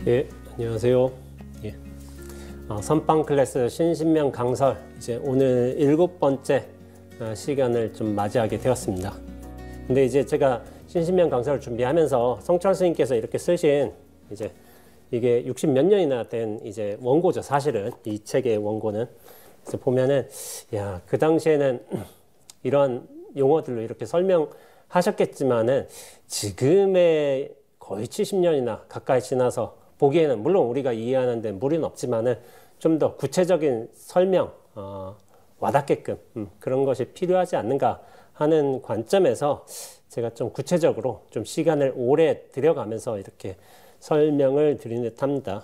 예, 안녕하세요. 예. 선빵 클래스 신신명 강설 이제 오늘 7번째 시간을 좀 맞이하게 되었습니다. 근데 이제 제가 신신명 강설을 준비하면서 성철 스님께서 이렇게 쓰신 이제 이게 60 몇 년이나 된 이제 원고죠. 사실은 이 책의 원고는. 그래서 보면은 야, 그 당시에는 이런 용어들로 이렇게 설명하셨겠지만은 지금의 거의 70년이나 가까이 지나서 보기에는 물론 우리가 이해하는 데 무리는 없지만은 좀 더 구체적인 설명, 와닿게끔 그런 것이 필요하지 않는가 하는 관점에서 제가 좀 구체적으로 좀 시간을 오래 들여가면서 이렇게 설명을 드리는 듯 합니다.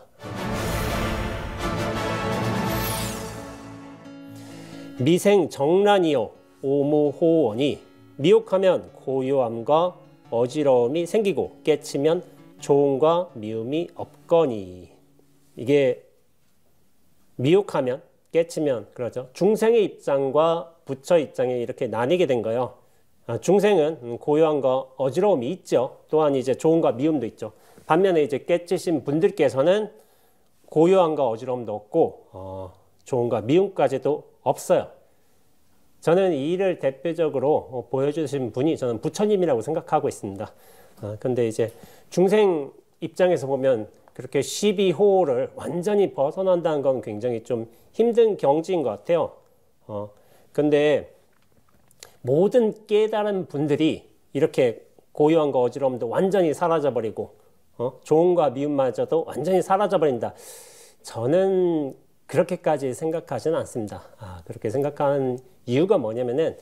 미생 정란이요 오무호원이 미혹하면 고요함과 어지러움이 생기고 깨치면 조음과 미움이 없거니. 이게 미혹하면 깨치면 그러죠. 중생의 입장과 부처 입장에 이렇게 나뉘게 된 거예요. 중생은 고요함과 어지러움이 있죠. 또한 이제 조음과 미움도 있죠. 반면에 이제 깨치신 분들께서는 고요함과 어지러움도 없고 조음과 미움까지도 없어요. 저는 이 일을 대표적으로 보여주신 분이 저는 부처님이라고 생각하고 있습니다. 근데 이제 중생 입장에서 보면 그렇게 12호를 완전히 벗어난다는 건 굉장히 좀 힘든 경지인 것 같아요. 근데 모든 깨달은 분들이 이렇게 고요함과 어지러움도 완전히 사라져버리고 조음과 미움마저도 완전히 사라져버린다. 저는 그렇게까지 생각하지는 않습니다. 그렇게 생각하는 이유가 뭐냐면은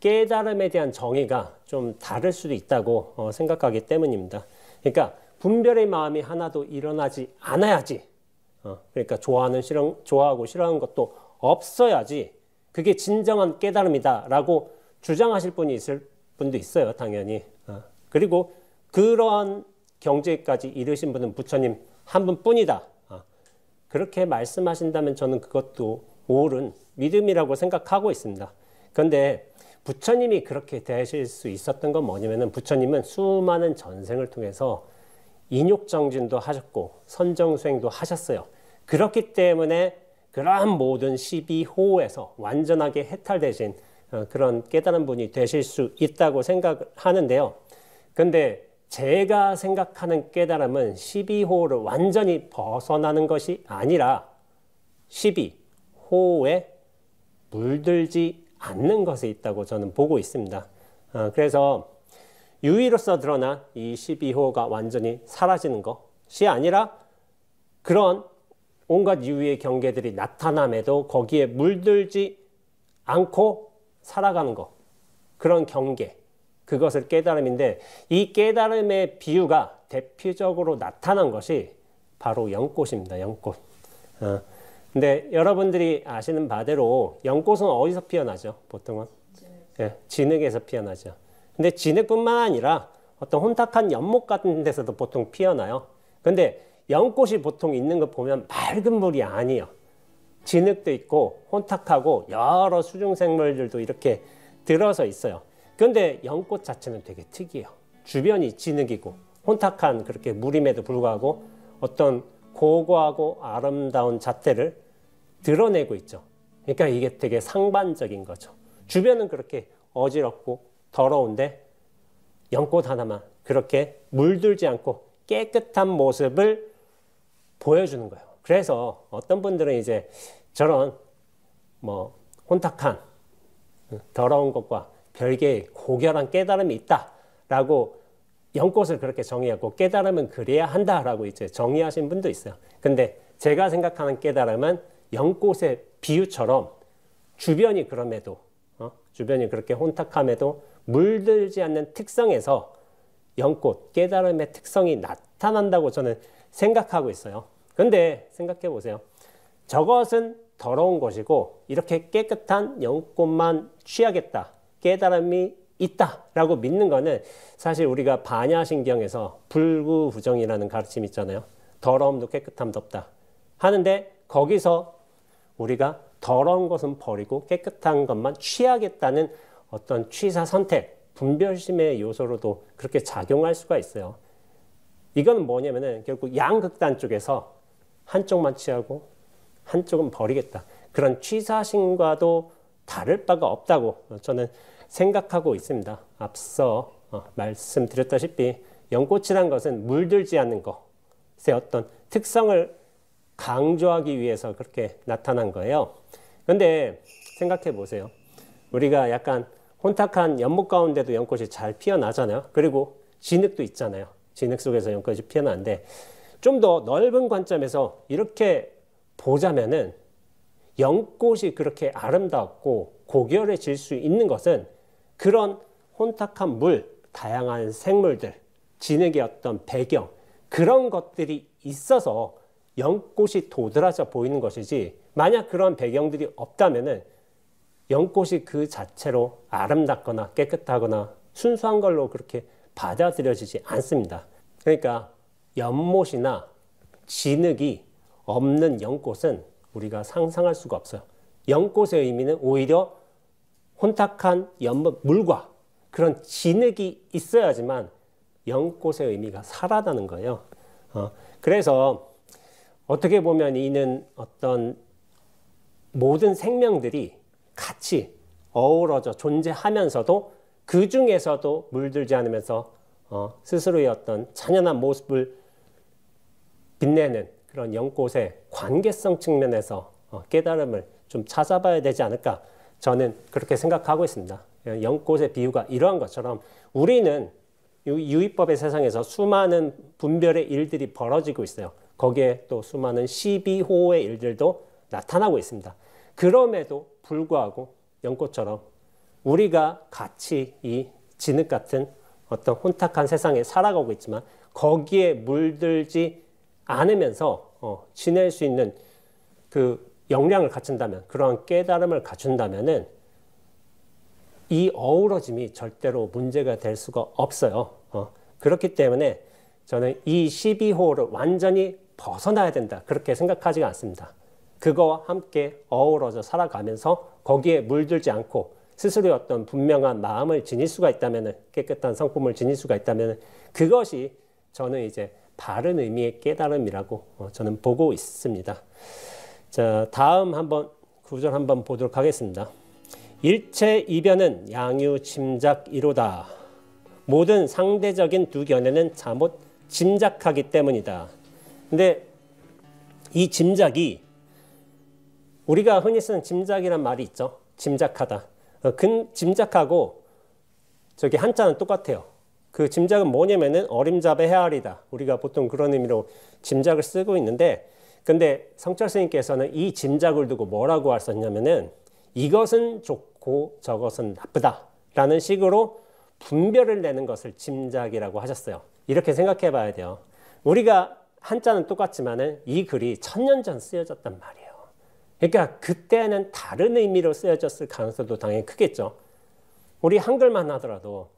깨달음에 대한 정의가 좀 다를 수도 있다고 생각하기 때문입니다. 그러니까 분별의 마음이 하나도 일어나지 않아야지. 그러니까 좋아하고 싫어하는 것도 없어야지. 그게 진정한 깨달음이다라고 주장하실 분이 있을 분도 있어요, 당연히. 그리고 그러한 경지까지 이르신 분은 부처님 한 분뿐이다. 그렇게 말씀하신다면 저는 그것도 옳은 믿음이라고 생각하고 있습니다. 그런데 부처님이 그렇게 되실 수 있었던 건 뭐냐면은 부처님은 수많은 전생을 통해서 인욕정진도 하셨고 선정수행도 하셨어요. 그렇기 때문에 그러한 모든 12호에서 완전하게 해탈되신 그런 깨달은 분이 되실 수 있다고 생각하는데요. 근데 제가 생각하는 깨달음은 12호를 완전히 벗어나는 것이 아니라 12호에 물들지 않는 것에 있다고 저는 보고 있습니다. 그래서 유의로서 드러난 이 12호가 완전히 사라지는 것이 아니라 그런 온갖 유의의 경계들이 나타남에도 거기에 물들지 않고 살아가는 것, 그런 경계, 그것을 깨달음인데 이 깨달음의 비유가 대표적으로 나타난 것이 바로 연꽃입니다. 연꽃. 근데 여러분들이 아시는 바대로 연꽃은 어디서 피어나죠? 보통은 진흙에서 피어나죠. 근데 진흙뿐만 아니라 어떤 혼탁한 연못 같은 데서도 보통 피어나요. 근데 연꽃이 보통 있는 거 보면 맑은 물이 아니에요. 진흙도 있고 혼탁하고 여러 수중생물들도 이렇게 들어서 있어요. 그런데 연꽃 자체는 되게 특이해요. 주변이 진흙이고 혼탁한 그렇게 물임에도 불구하고 어떤 고고하고 아름다운 잣대를 드러내고 있죠. 그러니까 이게 되게 상반적인 거죠. 주변은 그렇게 어지럽고 더러운데 연꽃 하나만 그렇게 물들지 않고 깨끗한 모습을 보여주는 거예요. 그래서 어떤 분들은 이제 저런 혼탁한 더러운 것과 별개의 고결한 깨달음이 있다라고 연꽃을 그렇게 정의하고 깨달음은 그래야 한다라고 이제 정의하신 분도 있어요. 근데 제가 생각하는 깨달음은 연꽃의 비유처럼 주변이 그럼에도 주변이 그렇게 혼탁함에도 물들지 않는 특성에서 연꽃, 깨달음의 특성이 나타난다고 저는 생각하고 있어요. 근데 생각해 보세요. 저것은 더러운 것이고 이렇게 깨끗한 연꽃만 취하겠다. 깨달음이 있다라고 믿는 거는 사실 우리가 반야신경에서 불구부정이라는 가르침이 있잖아요. 더러움도 깨끗함도 없다 하는데 거기서 우리가 더러운 것은 버리고 깨끗한 것만 취하겠다는 어떤 취사 선택, 분별심의 요소로도 그렇게 작용할 수가 있어요. 이건 뭐냐면은 결국 양극단 쪽에서 한쪽만 취하고 한쪽은 버리겠다. 그런 취사심과도 다를 바가 없다고 저는 생각하고 있습니다. 앞서 말씀드렸다시피 연꽃이란 것은 물들지 않는 것의 어떤 특성을 강조하기 위해서 그렇게 나타난 거예요. 그런데 생각해 보세요. 우리가 약간 혼탁한 연못 가운데도 연꽃이 잘 피어나잖아요. 그리고 진흙도 있잖아요. 진흙 속에서 연꽃이 피어나는데 좀 더 넓은 관점에서 이렇게 보자면은 연꽃이 그렇게 아름답고 고결해질 수 있는 것은 그런 혼탁한 물, 다양한 생물들, 진흙의 어떤 배경, 그런 것들이 있어서 연꽃이 도드라져 보이는 것이지, 만약 그런 배경들이 없다면은 연꽃이 그 자체로 아름답거나 깨끗하거나 순수한 걸로 그렇게 받아들여지지 않습니다. 그러니까 연못이나 진흙이 없는 연꽃은 우리가 상상할 수가 없어요. 연꽃의 의미는 오히려 혼탁한 연못 물과 그런 진흙이 있어야지만 연꽃의 의미가 살아나는 거예요. 그래서 어떻게 보면 이는 어떤 모든 생명들이 같이 어우러져 존재하면서도 그 중에서도 물들지 않으면서 스스로의 어떤 찬연한 모습을 빛내는 그런 연꽃의 관계성 측면에서 깨달음을 좀 찾아봐야 되지 않을까, 저는 그렇게 생각하고 있습니다. 연꽃의 비유가 이러한 것처럼 우리는 유의법의 세상에서 수많은 분별의 일들이 벌어지고 있어요. 거기에 또 수많은 12호의 일들도 나타나고 있습니다. 그럼에도 불구하고 연꽃처럼 우리가 같이 이 진흙 같은 어떤 혼탁한 세상에 살아가고 있지만 거기에 물들지 않으면서 지낼 수 있는 그 역량을 갖춘다면, 그러한 깨달음을 갖춘다면은 이 어우러짐이 절대로 문제가 될 수가 없어요. 그렇기 때문에 저는 이 12호를 완전히 벗어나야 된다, 그렇게 생각하지가 않습니다. 그거와 함께 어우러져 살아가면서 거기에 물들지 않고 스스로의 어떤 분명한 마음을 지닐 수가 있다면, 깨끗한 성품을 지닐 수가 있다면, 그것이 저는 이제 바른 의미의 깨달음이라고 저는 보고 있습니다. 자, 다음 구절 한번 보도록 하겠습니다. 일체 이변은 양유 짐작이로다. 모든 상대적인 두 견해는 잘못 짐작하기 때문이다. 근데 이 짐작이, 우리가 흔히 쓰는 짐작이란 말이 있죠. 짐작하다. 짐작하고 저기 한자는 똑같아요. 그 짐작은 뭐냐면은 어림잡의 헤아리다. 우리가 보통 그런 의미로 짐작을 쓰고 있는데, 근데 성철 스님께서는 이 짐작을 두고 뭐라고 하셨냐면은 이것은 좋고 저것은 나쁘다 라는 식으로 분별을 내는 것을 짐작이라고 하셨어요. 이렇게 생각해 봐야 돼요. 우리가 한자는 똑같지만은 이 글이 1000년 전 쓰여졌단 말이에요. 그러니까 그때는 다른 의미로 쓰여졌을 가능성도 당연히 크겠죠. 우리 한글만 하더라도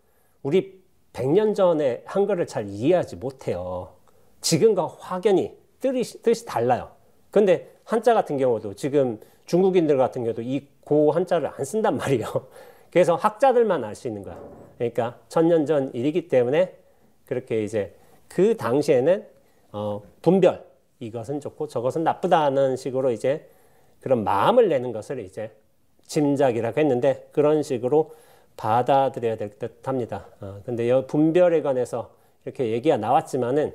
우리 100년 전에 한글을 잘 이해하지 못해요. 지금과 확연히 뜻이 달라요. 근데 한자 같은 경우도 지금 중국인들 같은 경우도 이 고 한자를 안 쓴단 말이에요. 그래서 학자들만 알 수 있는 거야. 그러니까 1000년 전 일이기 때문에 그렇게 이제 그 당시에는 분별, 이것은 좋고 저것은 나쁘다는 식으로 이제 그런 마음을 내는 것을 이제 짐작이라고 했는데, 그런 식으로 받아들여야 될 듯 합니다. 근데 이 분별에 관해서 이렇게 얘기가 나왔지만은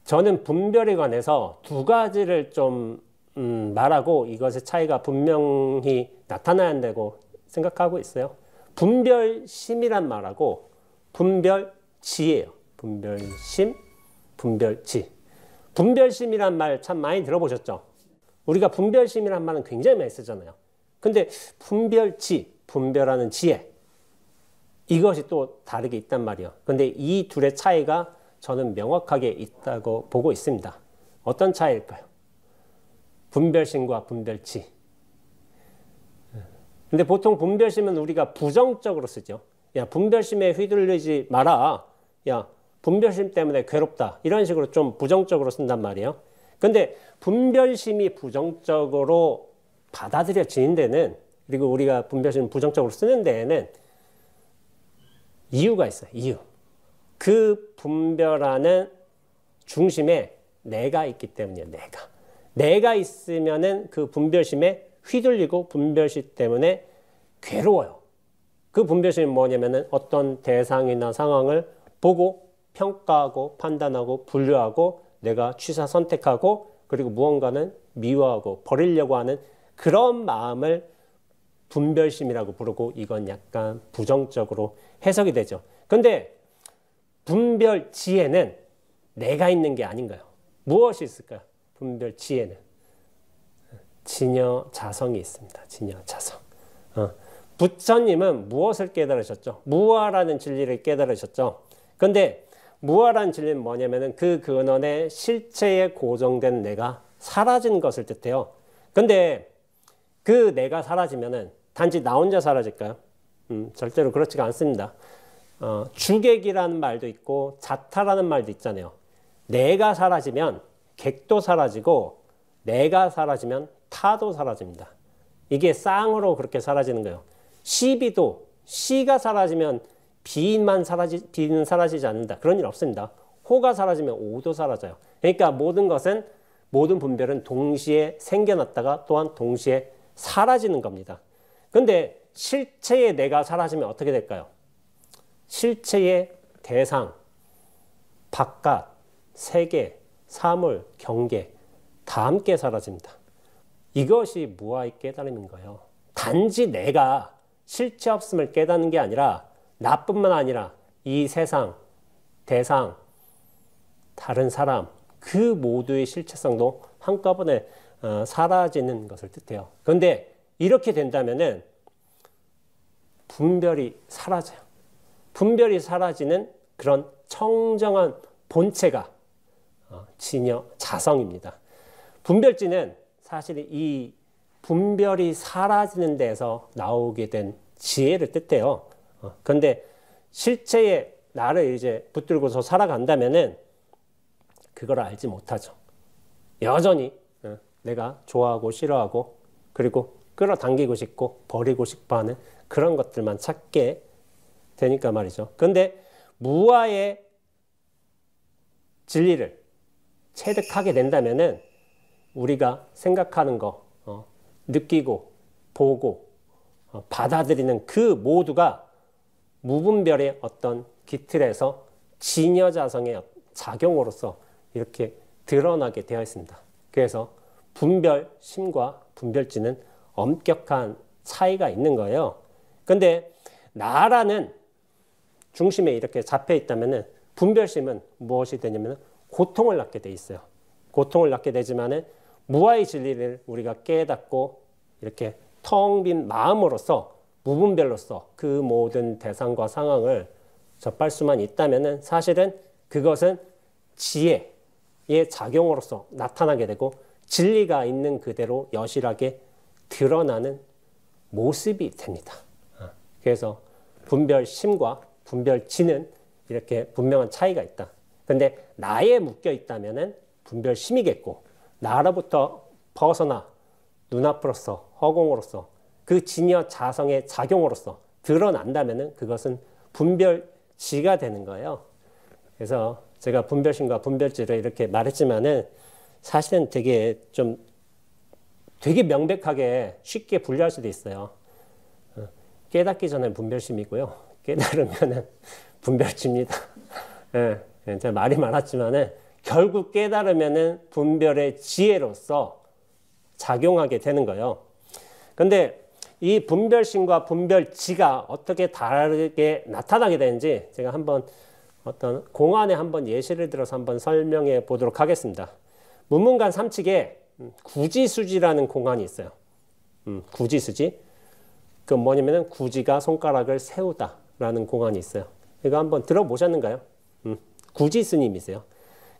저는 분별에 관해서 두 가지를 좀 말하고 이것의 차이가 분명히 나타나야 한다고 생각하고 있어요. 분별심이란 말하고 분별지예요. 분별심, 분별지. 분별심이란 말 참 많이 들어보셨죠? 우리가 분별심이란 말은 굉장히 많이 쓰잖아요. 근데 분별지, 분별하는 지혜, 이것이 또 다르게 있단 말이에요. 근데 이 둘의 차이가 저는 명확하게 있다고 보고 있습니다. 어떤 차이일까요? 분별심과 분별치. 근데 보통 분별심은 우리가 부정적으로 쓰죠. 야, 분별심에 휘둘리지 마라. 야, 분별심 때문에 괴롭다. 이런 식으로 좀 부정적으로 쓴단 말이에요. 근데 분별심이 부정적으로 받아들여지는 데는, 그리고 우리가 분별심을 부정적으로 쓰는 데에는 이유가 있어요. 이유. 그 분별하는 중심에 내가 있기 때문이에요. 내가 있으면은 그 분별심에 휘둘리고 분별심 때문에 괴로워요. 그 분별심이 뭐냐면은 어떤 대상이나 상황을 보고 평가하고 판단하고 분류하고 내가 취사 선택하고 그리고 무언가는 미워하고 버리려고 하는 그런 마음을 분별심이라고 부르고 이건 약간 부정적으로 해석이 되죠. 근데 분별지에는 내가 있는 게 아닌가요? 무엇이 있을까요? 분별지에는 진여자성이 있습니다. 진여자성. 부처님은 무엇을 깨달으셨죠? 무아라는 진리를 깨달으셨죠. 근데 무아라는 진리는 뭐냐면은 그 근원의 실체에 고정된 내가 사라진 것을 뜻해요. 근데 그 내가 사라지면은 단지 나 혼자 사라질까요? 절대로 그렇지가 않습니다. 주객이라는 말도 있고 자타라는 말도 있잖아요. 내가 사라지면 객도 사라지고 내가 사라지면 타도 사라집니다. 이게 쌍으로 그렇게 사라지는 거예요. 시비도 시가 사라지면 비는 사라지지 않는다. 그런 일 없습니다. 호가 사라지면 오도 사라져요. 그러니까 모든 분별은 동시에 생겨났다가 또한 동시에 사라지는 겁니다. 근데 실체의 내가 사라지면 어떻게 될까요? 실체의 대상, 바깥, 세계, 사물, 경계 다 함께 사라집니다. 이것이 무아의 깨달음인 거예요. 단지 내가 실체 없음을 깨닫는 게 아니라 나뿐만 아니라 이 세상, 대상, 다른 사람 그 모두의 실체성도 한꺼번에 사라지는 것을 뜻해요. 그런데 이렇게 된다면은 분별이 사라져요. 분별이 사라지는 그런 청정한 본체가 진여자성입니다. 분별지는 사실 이 분별이 사라지는 데서 나오게 된 지혜를 뜻해요. 그런데 실체의 나를 이제 붙들고서 살아간다면은 그걸 알지 못하죠. 여전히 내가 좋아하고 싫어하고 그리고 끌어당기고 싶고 버리고 싶어 하는 그런 것들만 찾게 되니까 말이죠. 그런데 무아의 진리를 체득하게 된다면은 우리가 생각하는 거, 느끼고 보고 받아들이는 그 모두가 무분별의 어떤 기틀에서 진여자성의 작용으로서 이렇게 드러나게 되어 있습니다. 그래서 분별심과 분별지는 엄격한 차이가 있는 거예요. 근데 나라는 중심에 이렇게 잡혀 있다면은 분별심은 무엇이 되냐면 고통을 낳게 돼 있어요. 고통을 낳게 되지만은 무아의 진리를 우리가 깨닫고 이렇게 텅 빈 마음으로서 무분별로서 그 모든 대상과 상황을 접할 수만 있다면은 사실은 그것은 지혜의 작용으로서 나타나게 되고 진리가 있는 그대로 여실하게 드러나는 모습이 됩니다. 그래서 분별심과 분별지는 이렇게 분명한 차이가 있다. 근데 나에 묶여 있다면은 분별심이겠고 나로부터 벗어나 눈앞으로서 허공으로서 그 진여 자성의 작용으로서 드러난다면은 그것은 분별지가 되는 거예요. 그래서 제가 분별심과 분별지를 이렇게 말했지만은 사실은 되게 명백하게 쉽게 분류할 수도 있어요. 깨닫기 전에 분별심이고요. 깨달으면은 분별지입니다. 예, 제가 말이 많았지만은 결국 깨달으면은 분별의 지혜로서 작용하게 되는 거예요. 근데 이 분별심과 분별지가 어떻게 다르게 나타나게 되는지 제가 한번 어떤 공안에 한번 예시를 들어서 한번 설명해 보도록 하겠습니다. 문문관 삼칙에 구지수지라는 공안이 있어요. 구지수지. 그 뭐냐면은 구지가 손가락을 세우다라는 공안이 있어요. 이거 한번 들어보셨는가요? 구지 스님이세요.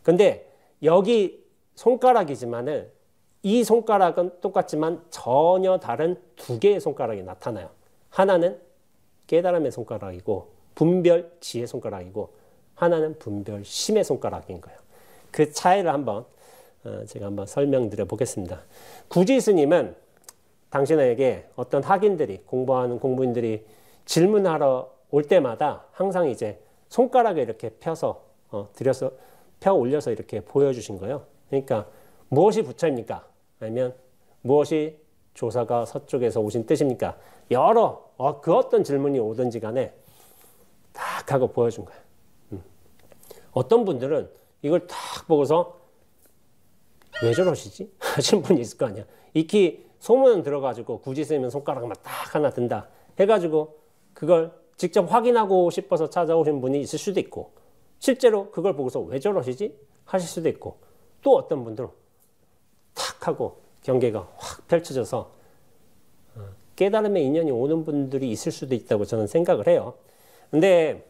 근데 여기 손가락이지만은 이 손가락은 똑같지만 전혀 다른 두 개의 손가락이 나타나요. 하나는 깨달음의 손가락이고 분별지의 손가락이고 하나는 분별심의 손가락인 거예요. 그 차이를 제가 한번 설명드려 보겠습니다. 구지 스님은 당신에게 어떤 학인들이 공부하는 공부인들이 질문하러 올 때마다 항상 이제 손가락을 이렇게 펴서 들여서 펴 올려서 이렇게 보여주신 거예요. 그러니까 무엇이 부처입니까? 아니면 무엇이 조사가 서쪽에서 오신 뜻입니까? 여러 그 어떤 질문이 오든지 간에 딱 하고 보여준 거예요. 어떤 분들은 이걸 딱 보고서 왜 저러시지? 하신 분이 있을 거 아니야. 익히 소문 들어가지고 굳이 쓰면 손가락만 딱 하나 든다 해가지고 그걸 직접 확인하고 싶어서 찾아오신 분이 있을 수도 있고, 실제로 그걸 보고서 왜 저러시지? 하실 수도 있고, 또 어떤 분들은 탁 하고 경계가 확 펼쳐져서 깨달음의 인연이 오는 분들이 있을 수도 있다고 저는 생각을 해요. 근데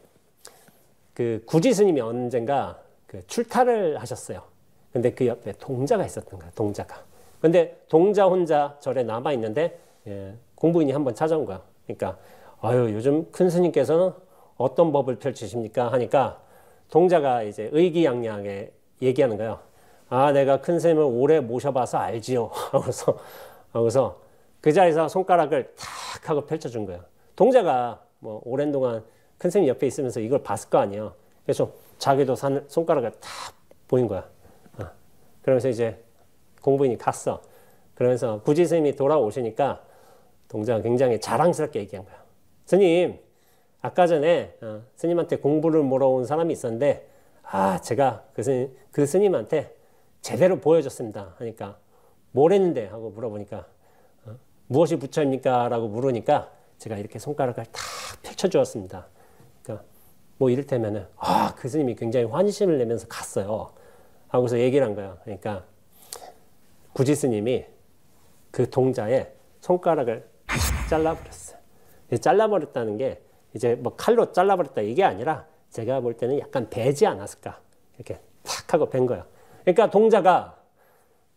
그 구지 스님이 언젠가 그 출타를 하셨어요. 근데 그 옆에 동자가 있었던 거야, 동자가. 근데 동자 혼자 절에 남아 있는데 공부인이 한번 찾아온 거야. 그러니까 아유, 요즘 큰 스님께서는 어떤 법을 펼치십니까? 하니까 동자가 이제 의기양양하게 얘기하는 거예요. 아, 내가 큰 스님을 오래 모셔봐서 알지요. 하고서 그 자리에서 손가락을 탁 하고 펼쳐준 거예요. 동자가 뭐 오랜 동안 큰 스님 옆에 있으면서 이걸 봤을 거 아니에요. 그래서 자기도 손가락을 탁 보인 거야. 그러면서 이제 공부인이 갔어. 그러면서 구지 스님이 돌아오시니까 동자가 굉장히 자랑스럽게 얘기한 거야. 스님, 아까 전에 스님한테 공부를 물어온 사람이 있었는데 제가 그 스님한테 제대로 보여줬습니다. 하니까 뭘 했는데? 하고 물어보니까 무엇이 부처입니까? 라고 물으니까 제가 이렇게 손가락을 탁 펼쳐주었습니다. 그러니까 뭐 이를테면은 그 스님이 굉장히 환심을 내면서 갔어요. 하고서 얘기를 한 거예요. 그러니까 구지 스님이 그 동자의 손가락을 잘라버렸어요. 잘라버렸다는 게 이제 뭐 칼로 잘라버렸다 이게 아니라 제가 볼 때는 약간 베지 않았을까 이렇게 탁 하고 벤 거예요. 그러니까 동자가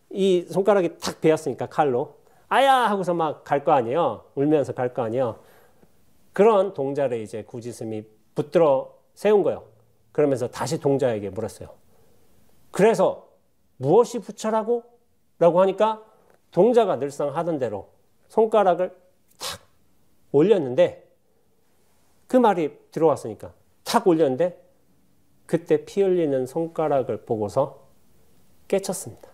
이 손가락이 탁 베었으니까 칼로 아야 하고서 막 갈 거 아니에요. 울면서 갈 거 아니에요. 그런 동자를 이제 구지 스님이 붙들어 세운 거예요. 그러면서 다시 동자에게 물었어요. 그래서 무엇이 부처라고? 라고 하니까 동자가 늘상 하던 대로 손가락을 탁 올렸는데 그 말이 들어왔으니까 탁 올렸는데 그때 피 흘리는 손가락을 보고서 깨쳤습니다.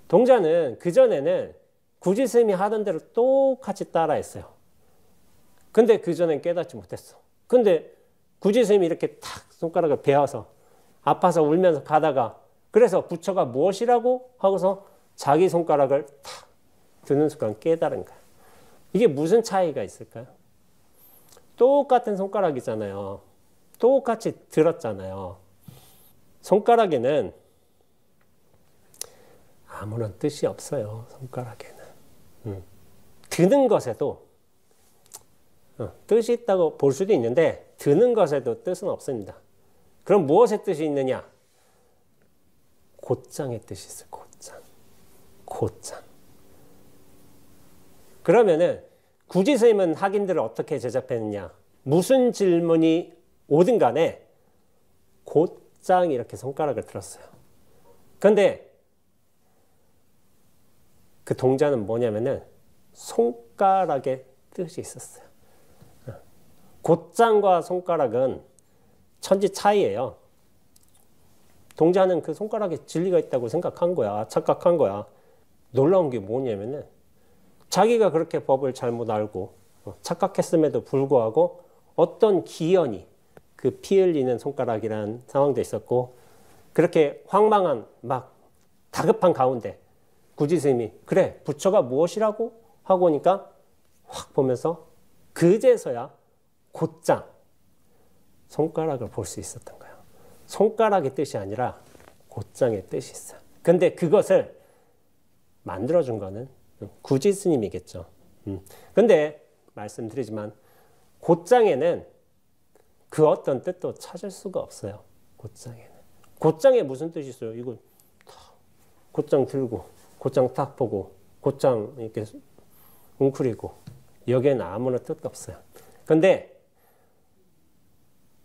동자는 그전에는 구지 스님이 하던 대로 똑같이 따라했어요. 근데 그전엔 깨닫지 못했어. 근데 구지 스님이 이렇게 탁 손가락을 베어서 아파서 울면서 가다가 그래서 부처가 무엇이라고 하고서 자기 손가락을 탁 드는 순간 깨달은 거야. 이게 무슨 차이가 있을까요? 똑같은 손가락이잖아요. 똑같이 들었잖아요. 손가락에는 아무런 뜻이 없어요. 손가락에는. 드는 것에도 뜻이 있다고 볼 수도 있는데 드는 것에도 뜻은 없습니다. 그럼 무엇의 뜻이 있느냐? 곧장의 뜻이 있어요. 곧장. 그러면은 구지 스님은 학인들을 어떻게 제잡했느냐? 무슨 질문이 오든 간에 곧장 이렇게 손가락을 들었어요. 그런데 그 동자는 뭐냐면은 손가락에 뜻이 있었어요. 곧장과 손가락은 천지 차이예요. 동자는 그 손가락에 진리가 있다고 생각한 거야. 착각한 거야. 놀라운 게 뭐냐면은 자기가 그렇게 법을 잘못 알고 착각했음에도 불구하고 어떤 기연이 그 피 흘리는 손가락이라는 상황도 있었고 그렇게 황망한 막 다급한 가운데 구지 스님이 그래 부처가 무엇이라고 하고 오니까 확 보면서 그제서야 곧장 손가락을 볼 수 있었던 거예요. 손가락의 뜻이 아니라 곧장의 뜻이 있어요. 근데 그것을 만들어준 거는 구지 스님이겠죠. 근데 말씀드리지만 곧장에는 그 어떤 뜻도 찾을 수가 없어요. 곧장에는. 곧장에 무슨 뜻이 있어요? 이거 곧장 들고 곧장 탁 보고 곧장 이렇게 웅크리고 여기에는 아무런 뜻도 없어요. 근데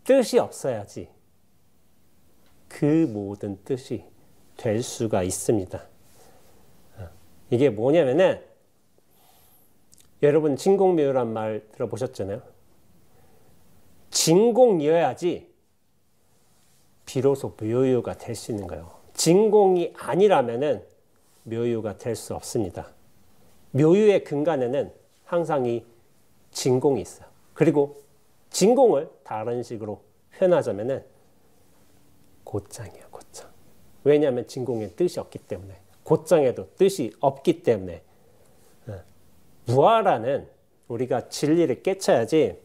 뜻이 없어야지 그 모든 뜻이 될 수가 있습니다. 이게 뭐냐면은 여러분 진공묘유란 말 들어보셨잖아요. 진공이어야지 비로소 묘유가 될 수 있는 거예요. 진공이 아니라면은 묘유가 될 수 없습니다. 묘유의 근간에는 항상 이 진공이 있어요. 그리고 진공을 다른 식으로 표현하자면은 곧장이에요, 곧장. 왜냐하면 진공에 뜻이 없기 때문에, 곧장에도 뜻이 없기 때문에. 무아라는 우리가 진리를 깨쳐야지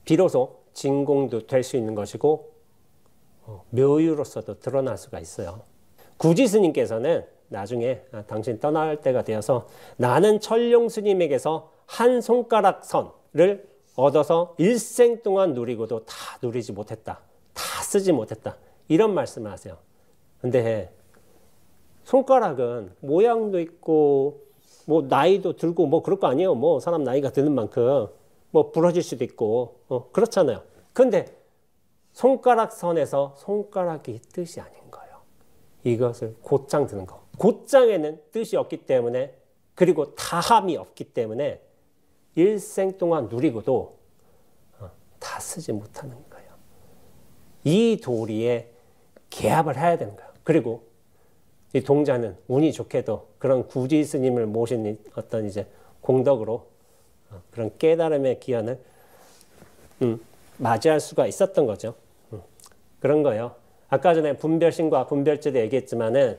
비로소 진공도 될 수 있는 것이고 묘유로서도 드러날 수가 있어요. 구지 스님께서는 나중에 당신 떠날 때가 되어서 나는 철룡 스님에게서 한 손가락 선을 얻어서 일생 동안 누리고도 다 누리지 못했다. 다 쓰지 못했다. 이런 말씀을 하세요. 근데 손가락은 모양도 있고 뭐 나이도 들고 뭐 그럴 거 아니에요. 뭐 사람 나이가 드는 만큼 뭐 부러질 수도 있고 그렇잖아요. 근데 손가락 선에서 손가락이 뜻이 아닌 거예요. 이것을 곧장 드는 거. 곧장에는 뜻이 없기 때문에, 그리고 다함이 없기 때문에 일생 동안 누리고도 다 쓰지 못하는 거예요. 이 도리에 개합을 해야 되는 거예요. 그리고 이 동자는 운이 좋게도 그런 구지 스님을 모신 어떤 이제 공덕으로 그런 깨달음의 기한을 맞이할 수가 있었던 거죠. 그런 거예요. 아까 전에 분별심과 분별죄도 얘기했지만은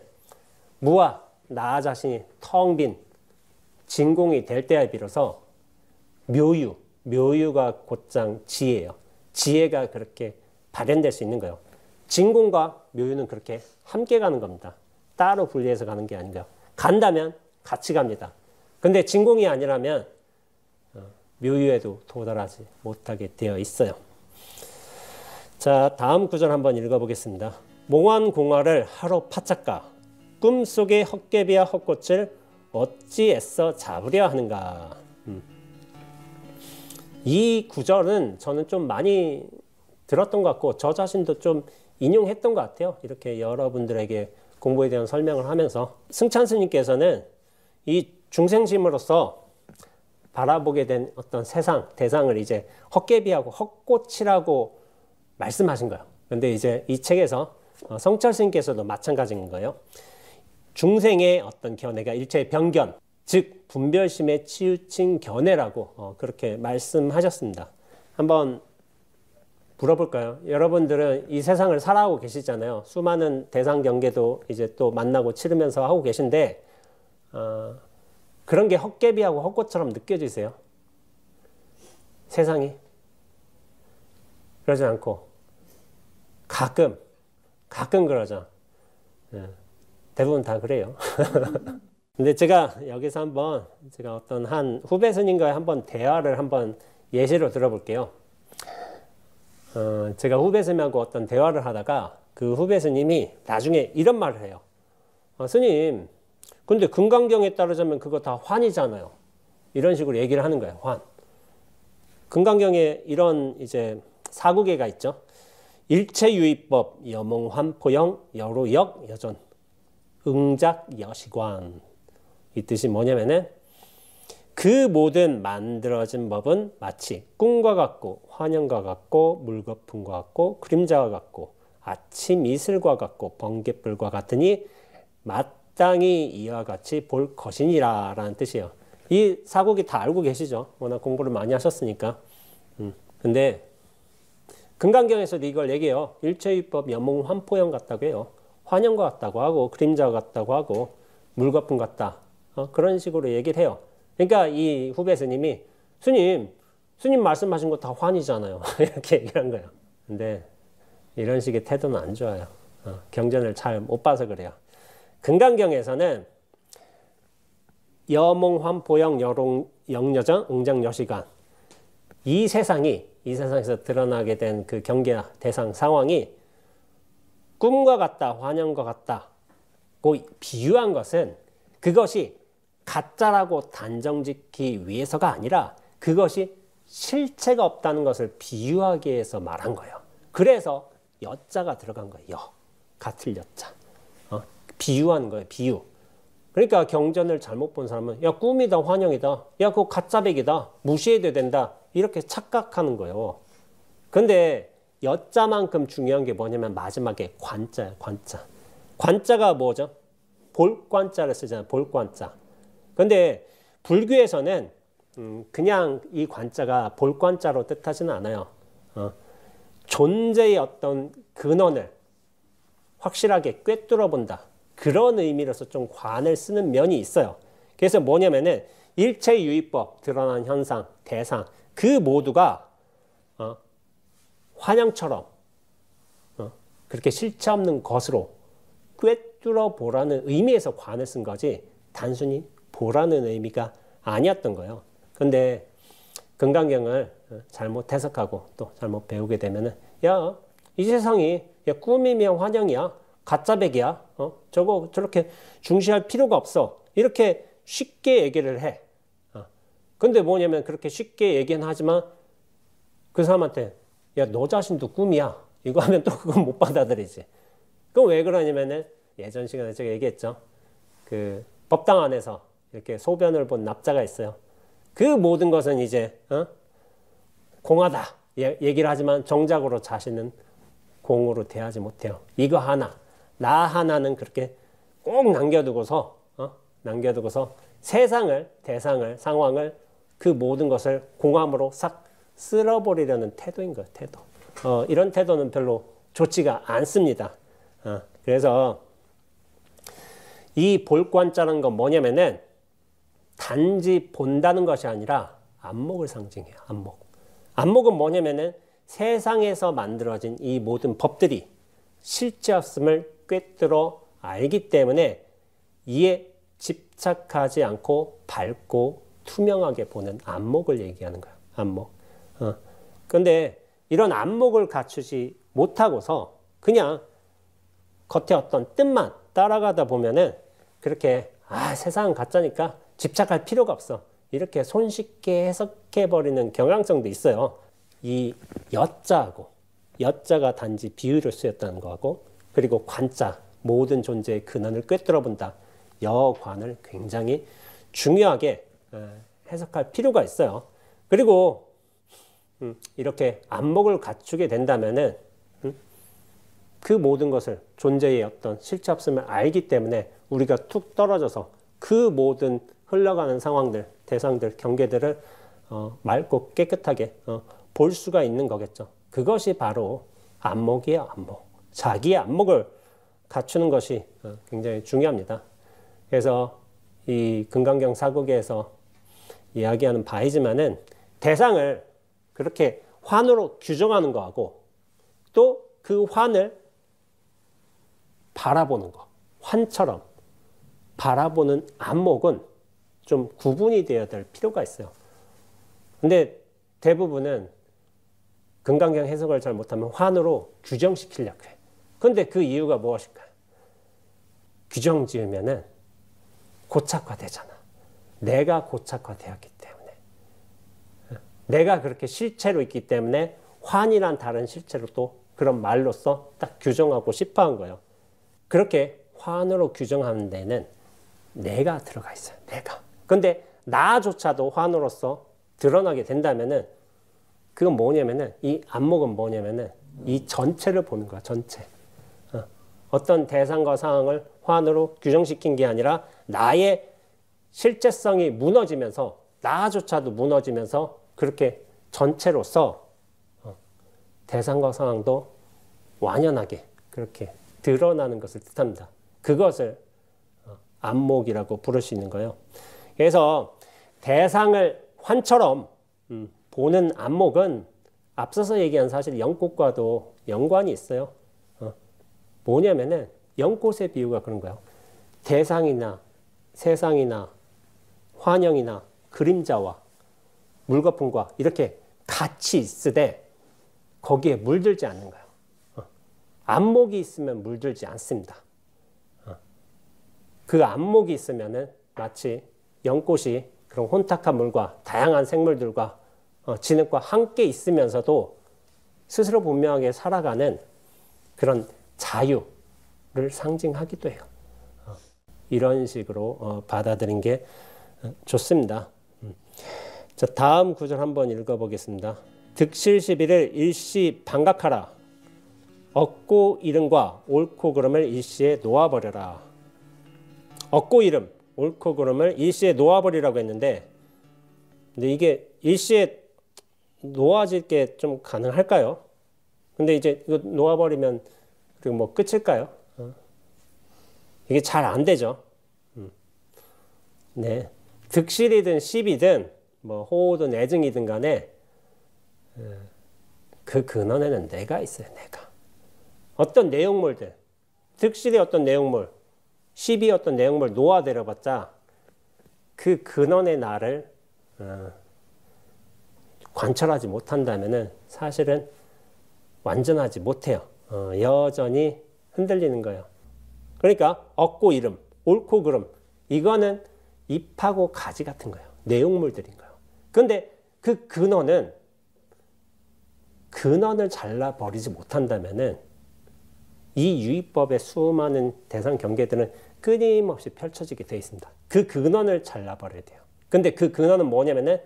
무아, 나 자신이 텅 빈 진공이 될 때에 비로소 묘유가 곧장 지혜예요. 지혜가 그렇게 발현될 수 있는 거예요. 진공과 묘유는 그렇게 함께 가는 겁니다. 따로 분리해서 가는 게 아니고요. 간다면 같이 갑니다. 근데 진공이 아니라면 묘유에도 도달하지 못하게 되어 있어요. 자, 다음 구절 한번 읽어보겠습니다. 몽환공화를 하루 파짝가 꿈속의 헛개비와 헛꽃을 어찌 애써 잡으려 하는가. 이 구절은 저는 좀 많이 들었던 것 같고 저 자신도 좀 인용했던 것 같아요. 이렇게 여러분들에게 공부에 대한 설명을 하면서 승찬 스님께서는 이 중생심으로서 바라보게 된 어떤 세상, 대상을 이제 헛개비하고 헛꽃이라고 말씀하신 거예요. 근데 이제 이 책에서 성철 스님께서도 마찬가지인 거예요. 중생의 어떤 견해가 일체의 병견, 즉 분별심에 치우친 견해라고 그렇게 말씀하셨습니다. 한번 물어볼까요? 여러분들은 이 세상을 살아가고 계시잖아요. 수많은 대상 경계도 이제 또 만나고 치르면서 하고 계신데 그런 게 헛개비하고 헛꽃처럼 느껴지세요? 세상이? 그러지 않고 가끔 그러죠. 대부분 다 그래요. 근데 제가 여기서 한번 제가 어떤 한 후배 스님과의 한번 대화를 한번 예시로 들어볼게요. 제가 후배 스님하고 어떤 대화를 하다가 그 후배 스님이 나중에 이런 말을 해요. 스님, 근데 금강경에 따르자면 그거 다 환이잖아요. 이런 식으로 얘기를 하는 거예요. 환. 금강경에 이런 이제 사구계가 있죠. 일체유의법, 여몽환포영, 여로역, 여전, 응작, 여시관. 이 뜻이 뭐냐면은 그 모든 만들어진 법은 마치 꿈과 같고 환영과 같고 물거품과 같고 그림자와 같고 아침 이슬과 같고 번갯불과 같으니 마땅히 이와 같이 볼 것이니라 라는 뜻이에요. 이 사국이 다 알고 계시죠. 워낙 공부를 많이 하셨으니까. 근데 금강경에서도 이걸 얘기해요. 일체유법 여몽환포영 같다고 해요. 환영과 같다고 하고 그림자와 같다고 하고 물거품 같다. 그런 식으로 얘기를 해요. 그러니까 이 후배 스님이 스님 말씀하신 거 다 환이잖아요. 이렇게 얘기를 한 거예요. 근데 이런 식의 태도는 안 좋아요. 경전을 잘 못 봐서 그래요. 금강경에서는 여몽환포영 영여정 응장여시간 이 세상에서 드러나게 된 그 경계나 대상 상황이 꿈과 같다, 환영과 같다고 비유한 것은 그것이 가짜라고 단정짓기 위해서가 아니라 그것이 실체가 없다는 것을 비유하기 위해서 말한 거예요. 그래서 여자가 들어간 거예요. 같을 여자. 비유하는 거예요. 비유. 그러니까 경전을 잘못 본 사람은 야 꿈이다 환영이다. 야 그거 가짜백이다. 무시해도 된다. 이렇게 착각하는 거예요. 근데 여자만큼 중요한 게 뭐냐면 마지막에 관자예요. 관자. 관자가 뭐죠? 볼관자를 쓰잖아요. 볼관자. 근데 불교에서는 그냥 이 관자가 볼관자로 뜻하지는 않아요. 존재의 어떤 근원을 확실하게 꿰뚫어 본다. 그런 의미로서 좀 관을 쓰는 면이 있어요. 그래서 뭐냐면은 일체유의법, 드러난 현상, 대상 그 모두가 환영처럼 그렇게 실체 없는 것으로 꿰뚫어 보라는 의미에서 관을 쓴 거지 단순히 보라는 의미가 아니었던 거예요. 근데 금강경을 잘못 해석하고 또 잘못 배우게 되면은 야, 이 세상이 야, 꿈이면 환영이야. 가짜백이야. 저거 저렇게 중시할 필요가 없어. 이렇게 쉽게 얘기를 해. 근데 뭐냐면 그렇게 쉽게 얘기는 하지만 그 사람한테 야, 너 자신도 꿈이야. 이거 하면 또 그건 못 받아들이지. 그럼 왜 그러냐면은 예전 시간에 제가 얘기했죠. 그 법당 안에서 이렇게 소변을 본 납자가 있어요. 그 모든 것은 이제 공하다 얘기를 하지만 정작으로 자신은 공으로 대하지 못해요. 이거 하나, 나 하나는 그렇게 꼭 남겨두고서 세상을, 대상을, 상황을 그 모든 것을 공함으로 싹 쓸어버리려는 태도인 거예요. 태도. 이런 태도는 별로 좋지가 않습니다. 그래서 이 볼관자라는 건 뭐냐면은 단지 본다는 것이 아니라 안목을 상징해요. 안목. 안목은 뭐냐면은 세상에서 만들어진 이 모든 법들이 실제 없음을 꿰뚫어 알기 때문에 이에 집착하지 않고 밝고 투명하게 보는 안목을 얘기하는 거예요. 안목. 근데 이런 안목을 갖추지 못하고서 그냥 겉에 어떤 뜻만 따라가다 보면은 그렇게 세상은 가짜니까 집착할 필요가 없어. 이렇게 손쉽게 해석해버리는 경향성도 있어요. 이 여자가 단지 비유를 쓰였다는 거하고 그리고 관자, 모든 존재의 근원을 꿰뚫어 본다. 여관을 굉장히 중요하게 해석할 필요가 있어요. 그리고 이렇게 안목을 갖추게 된다면은 그 모든 것을 존재의 어떤 실체 없음을 알기 때문에 우리가 툭 떨어져서 그 모든 흘러가는 상황들, 대상들, 경계들을 맑고 깨끗하게 볼 수가 있는 거겠죠. 그것이 바로 안목이에요. 안목. 자기의 안목을 갖추는 것이 굉장히 중요합니다. 그래서 이 금강경 사국에서 이야기하는 바이지만은 대상을 그렇게 환으로 규정하는 거하고 또 그 환을 바라보는 거, 환처럼 바라보는 안목은 좀 구분이 되어야 될 필요가 있어요. 근데 대부분은 금강경 해석을 잘 못하면 환으로 규정시키려고 해. 근데 그 이유가 무엇일까요? 규정 지으면은 고착화되잖아. 내가 고착화되었기 때문에. 내가 그렇게 실체로 있기 때문에 환이란 다른 실체로 또 그런 말로써 딱 규정하고 싶어 한 거예요. 그렇게 환으로 규정하는 데는 내가 들어가 있어요. 내가. 근데 나조차도 환으로서 드러나게 된다면은 그건 뭐냐면은 이 안목은 뭐냐면은 이 전체를 보는 거야. 전체. 어떤 대상과 상황을 환으로 규정시킨 게 아니라 나의 실제성이 무너지면서 나조차도 무너지면서 그렇게 전체로서 대상과 상황도 완연하게 그렇게 드러나는 것을 뜻합니다. 그것을 안목이라고 부를 수 있는 거예요. 그래서 대상을 환처럼 보는 안목은 앞서서 얘기한 사실 연꽃과도 연관이 있어요. 뭐냐면은 연꽃의 비유가 그런 거예요. 대상이나 세상이나 환영이나 그림자와 물거품과 이렇게 같이 있으되 거기에 물들지 않는 거예요. 안목이 있으면 물들지 않습니다. 그 안목이 있으면은 마치 연꽃이 그런 혼탁한 물과 다양한 생물들과 진흙과 함께 있으면서도 스스로 분명하게 살아가는 그런 자유를 상징하기도 해요. 이런 식으로 받아들인 게 좋습니다. 자, 다음 구절 한번 읽어보겠습니다. 득실 시비를 일시 반각하라. 얻고 이름과 옳고 그름을 일시에 놓아버려라. 얻고 이름, 옳고 그름을 일시에 놓아버리라고 했는데, 근데 이게 일시에 놓아질 게 좀 가능할까요? 근데 이제 이거 놓아버리면 그리고 뭐 끝일까요? 이게 잘 안 되죠. 네, 득실이든 시비든 뭐 호든 애증이든 간에 그 근원에는 내가 있어요. 내가. 어떤 내용물들, 득실의 어떤 내용물, 시비의 어떤 내용물 놓아내려봤자 그 근원의 나를 관철하지 못한다면은 사실은 완전하지 못해요. 여전히 흔들리는 거예요. 그러니까 얻고 이름, 옳고 그름, 이거는 잎하고 가지 같은 거예요. 내용물들인 거예요. 그런데 그 근원을 잘라버리지 못한다면은 이 유의법의 수많은 대상 경계들은 끊임없이 펼쳐지게 되어 있습니다. 그 근원을 잘라버려야 돼요. 근데 그 근원은 뭐냐면은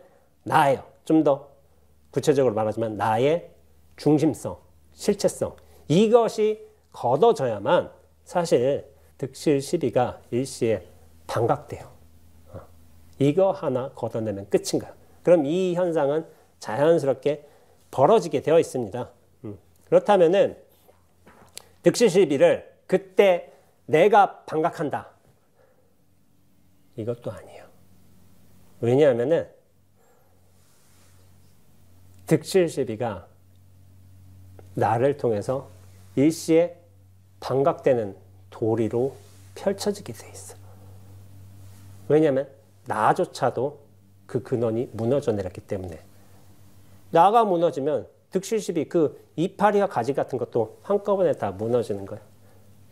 나예요. 좀 더 구체적으로 말하자면 나의 중심성, 실체성, 이것이 걷어져야만 사실 득실 시비가 일시에 반각돼요. 이거 하나 걷어내면 끝인 거예요. 그럼 이 현상은 자연스럽게 벌어지게 되어 있습니다. 그렇다면은 득실 시비를 그때 내가 반각한다. 이것도 아니에요. 왜냐하면은 득실 시비가 나를 통해서 일시에 반각되는 도리로 펼쳐지게 돼 있어. 왜냐하면 나조차도 그 근원이 무너져 내렸기 때문에. 나가 무너지면 득실 시비 그 이파리와 가지 같은 것도 한꺼번에 다 무너지는 거예요.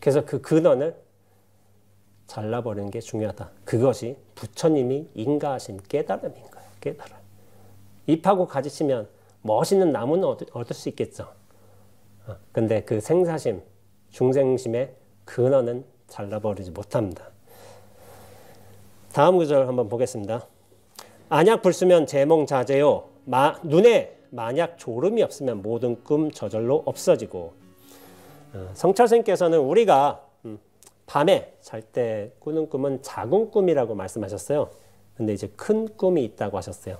그래서 그 근원을 잘라버리는 게 중요하다. 그것이 부처님이 인가하신 깨달음인 거예요. 깨달음. 잎하고 가지 치면 멋있는 나무는 얻을 수 있겠죠. 근데 그 생사심, 중생심의 근원은 잘라버리지 못합니다. 다음 구절 한번 보겠습니다. 안약 불수면 제몽자제요. 눈에 만약 졸음이 없으면 모든 꿈 저절로 없어지고. 성철 스님께서는 우리가 밤에 잘 때 꾸는 꿈은 작은 꿈이라고 말씀하셨어요. 근데 이제 큰 꿈이 있다고 하셨어요.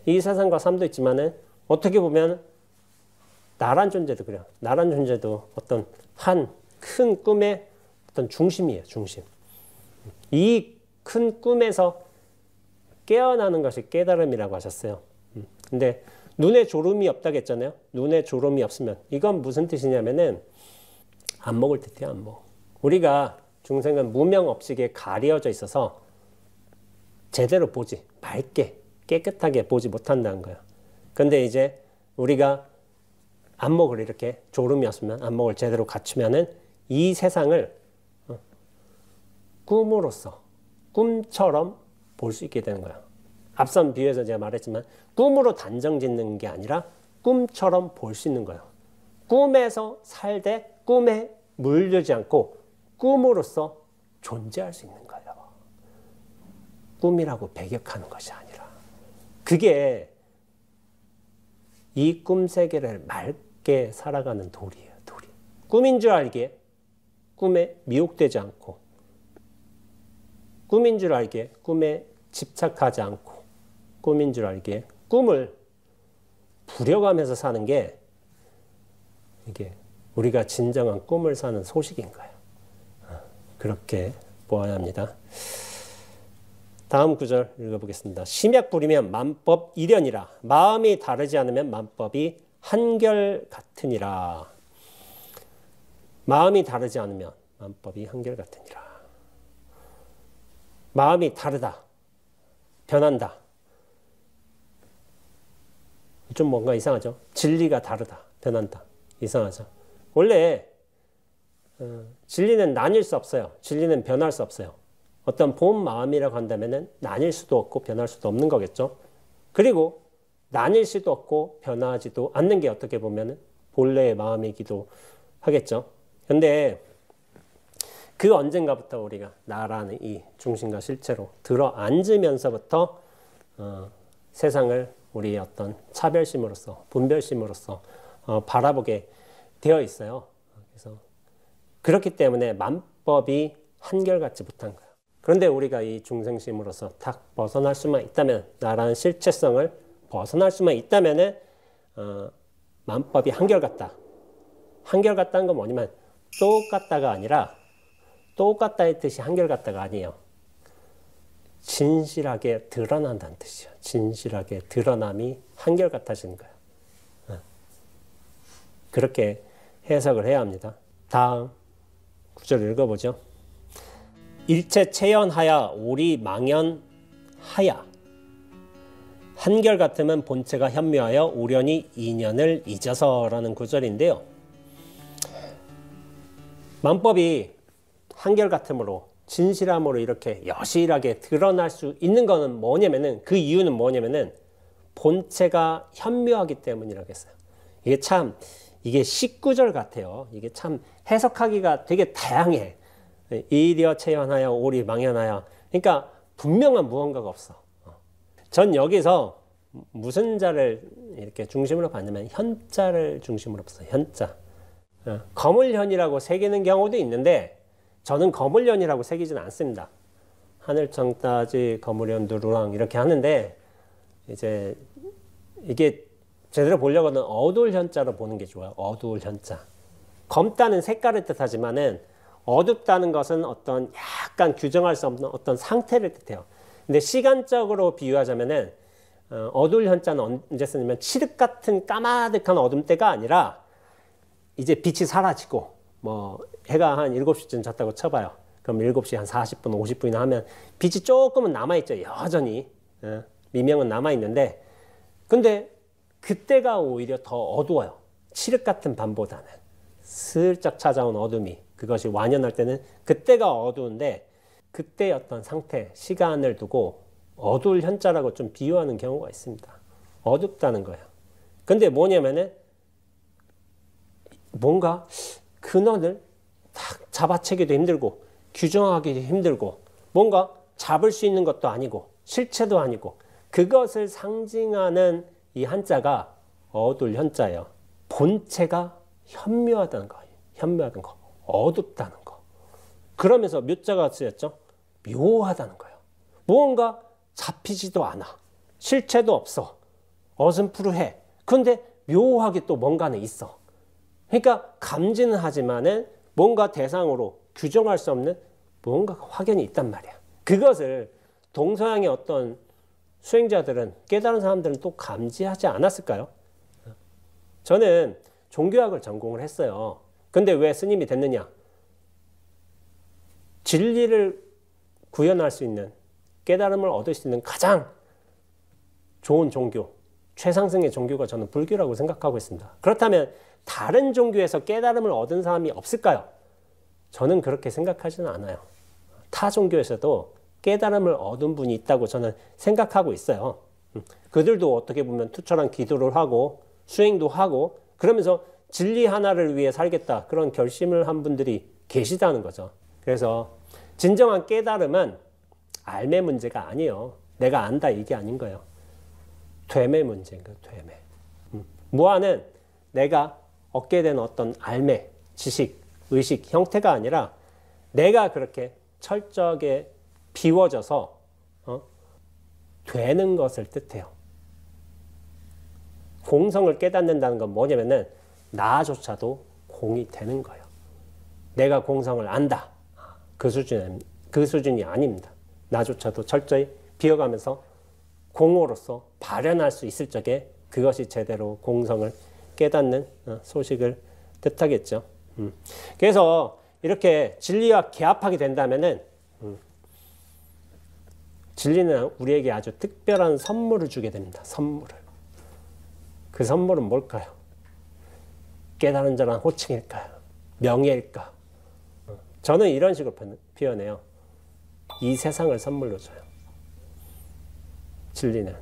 이 세상과 삶도 있지만은 어떻게 보면 나란 존재도 그래요. 나란 존재도 어떤 한 큰 꿈의 어떤 중심이에요. 중심. 이 큰 꿈에서 깨어나는 것이 깨달음이라고 하셨어요. 근데 눈에 졸음이 없다고 했잖아요. 눈에 졸음이 없으면 이건 무슨 뜻이냐면은 안목을 뜻해요. 안목. 우리가 중생은 무명업식에 가려져 있어서 제대로 보지, 맑게 깨끗하게 보지 못한다는 거예요. 근데 이제 우리가 안목을 이렇게 졸음이 없으면 안목을 제대로 갖추면은 이 세상을 꿈으로써 꿈처럼 볼 수 있게 되는 거예요. 앞선 비유에서 제가 말했지만 꿈으로 단정 짓는 게 아니라 꿈처럼 볼 수 있는 거예요. 꿈에서 살되 꿈에 물들지 않고 꿈으로써 존재할 수 있는 거예요. 꿈이라고 배격하는 것이 아니라. 그게 이 꿈 세계를 맑게 살아가는 도리예요. 도리. 꿈인 줄 알기에 꿈에 미혹되지 않고, 꿈인 줄 알기에 꿈에 집착하지 않고, 꿈인 줄 알기에 꿈을 부려가면서 사는 게 이게 우리가 진정한 꿈을 사는 소식인 거예요. 그렇게 보아야 합니다. 다음 구절 읽어보겠습니다. 심약 부리면 만법 일련이라. 마음이 다르지 않으면 만법이 한결같으니라. 마음이 다르지 않으면 만법이 한결같으니라. 마음이 다르다. 변한다. 좀 뭔가 이상하죠? 진리가 다르다. 변한다. 이상하죠? 원래 진리는 나뉠 수 없어요. 진리는 변할 수 없어요. 어떤 본 마음이라고 한다면 나뉠 수도 없고 변할 수도 없는 거겠죠. 그리고 나뉠 수도 없고 변하지도 않는 게 어떻게 보면 본래의 마음이기도 하겠죠. 근데 그 언젠가부터 우리가 나라는 이 중심과 실체로 들어 앉으면서부터 세상을 우리 어떤 차별심으로서 분별심으로서 바라보게 되어 있어요. 그래서 그렇기 때문에 만법이 한결같지 못한 거예요. 그런데 우리가 이 중생심으로서 탁 벗어날 수만 있다면, 나라는 실체성을 벗어날 수만 있다면은 만법이 한결같다. 한결같다는 건 뭐냐면 똑같다가 아니라, 똑같다의 뜻이 한결같다가 아니에요. 진실하게 드러난다는 뜻이에요. 진실하게 드러남이 한결같아지는 거예요. 그렇게 해석을 해야 합니다. 다음 구절 읽어보죠. 일체 체연하야 오리 망연하야 한결같음은 본체가 현묘하여 오련이 인연을 잊어서라는 구절인데요. 만법이 한결같음으로 진실함으로 이렇게 여실하게 드러날 수 있는 거는 뭐냐면은, 그 이유는 뭐냐면은 본체가 현묘하기 때문이라고 했어요. 이게 19절 같아요. 이게 참 해석하기가 되게 다양해. 일여 체연하여 오리 망연하여. 그러니까 분명한 무언가가 없어. 전 여기서 무슨 자를 이렇게 중심으로 봤냐면 현자를 중심으로 봤어요. 현자. 거물현이라고 새기는 경우도 있는데 저는 거물현이라고 새기지는 않습니다. 하늘청 따지 거물현 누루랑 이렇게 하는데, 이제 이게 제대로 보려고는 어두울 현자로 보는 게 좋아요. 어두울 현자. 검다는 색깔을 뜻하지만은 어둡다는 것은 어떤 약간 규정할 수 없는 어떤 상태를 뜻해요. 근데 시간적으로 비유하자면은 어두울 현자는 언제 쓰냐면 칠흑 같은 까마득한 어둠 때가 아니라 이제 빛이 사라지고, 뭐 해가 한 7시쯤 졌다고 쳐봐요. 그럼 7시 한 40분, 50분이나 하면 빛이 조금은 남아있죠. 여전히 미명은 남아있는데, 근데 그때가 오히려 더 어두워요. 칠흑 같은 밤보다는. 슬쩍 찾아온 어둠이, 그것이 완연할 때는 그때가 어두운데, 그때의 어떤 상태, 시간을 두고 어두울 현자라고 좀 비유하는 경우가 있습니다. 어둡다는 거예요. 근데 뭐냐면은 뭔가 근원을 딱 잡아채기도 힘들고 규정하기도 힘들고 뭔가 잡을 수 있는 것도 아니고 실체도 아니고, 그것을 상징하는 이 한자가 어두울 현자예요. 본체가 현묘하다는 거예요. 현묘하다는 거. 어둡다는 거. 그러면서 묘자가 쓰였죠. 묘하다는 거예요. 무언가 잡히지도 않아. 실체도 없어. 어슴푸르해. 그런데 묘하게 또 뭔가는 있어. 그러니까 감지는 하지만은 뭔가 대상으로 규정할 수 없는 뭔가가 확연히 있단 말이야. 그것을 동서양의 어떤 수행자들은, 깨달은 사람들은 또 감지하지 않았을까요? 저는 종교학을 전공을 했어요. 근데 왜 스님이 됐느냐? 진리를 구현할 수 있는, 깨달음을 얻을 수 있는 가장 좋은 종교, 최상승의 종교가 저는 불교라고 생각하고 있습니다. 그렇다면 다른 종교에서 깨달음을 얻은 사람이 없을까요? 저는 그렇게 생각하지는 않아요. 타 종교에서도 깨달음을 얻은 분이 있다고 저는 생각하고 있어요. 그들도 어떻게 보면 투철한 기도를 하고 수행도 하고 그러면서 진리 하나를 위해 살겠다, 그런 결심을 한 분들이 계시다는 거죠. 그래서 진정한 깨달음은 알매 문제가 아니에요. 내가 안다 이게 아닌 거예요. 되매 문제인 거예요. 되매. 무아는 내가 얻게 된 어떤 알매, 지식, 의식, 형태가 아니라 내가 그렇게 철저하게 비워져서 되는 것을 뜻해요. 공성을 깨닫는다는 건 뭐냐면은 나조차도 공이 되는 거예요. 내가 공성을 안다. 그 수준이 아닙니다. 나조차도 철저히 비워가면서 공으로서 발현할 수 있을 적에 그것이 제대로 공성을 깨닫는 소식을 뜻하겠죠. 그래서 이렇게 진리와 개합하게 된다면은 진리는 우리에게 아주 특별한 선물을 주게 됩니다. 선물을. 그 선물은 뭘까요? 깨달은 자란 호칭일까요? 명예일까? 저는 이런 식으로 표현해요. 이 세상을 선물로 줘요. 진리는.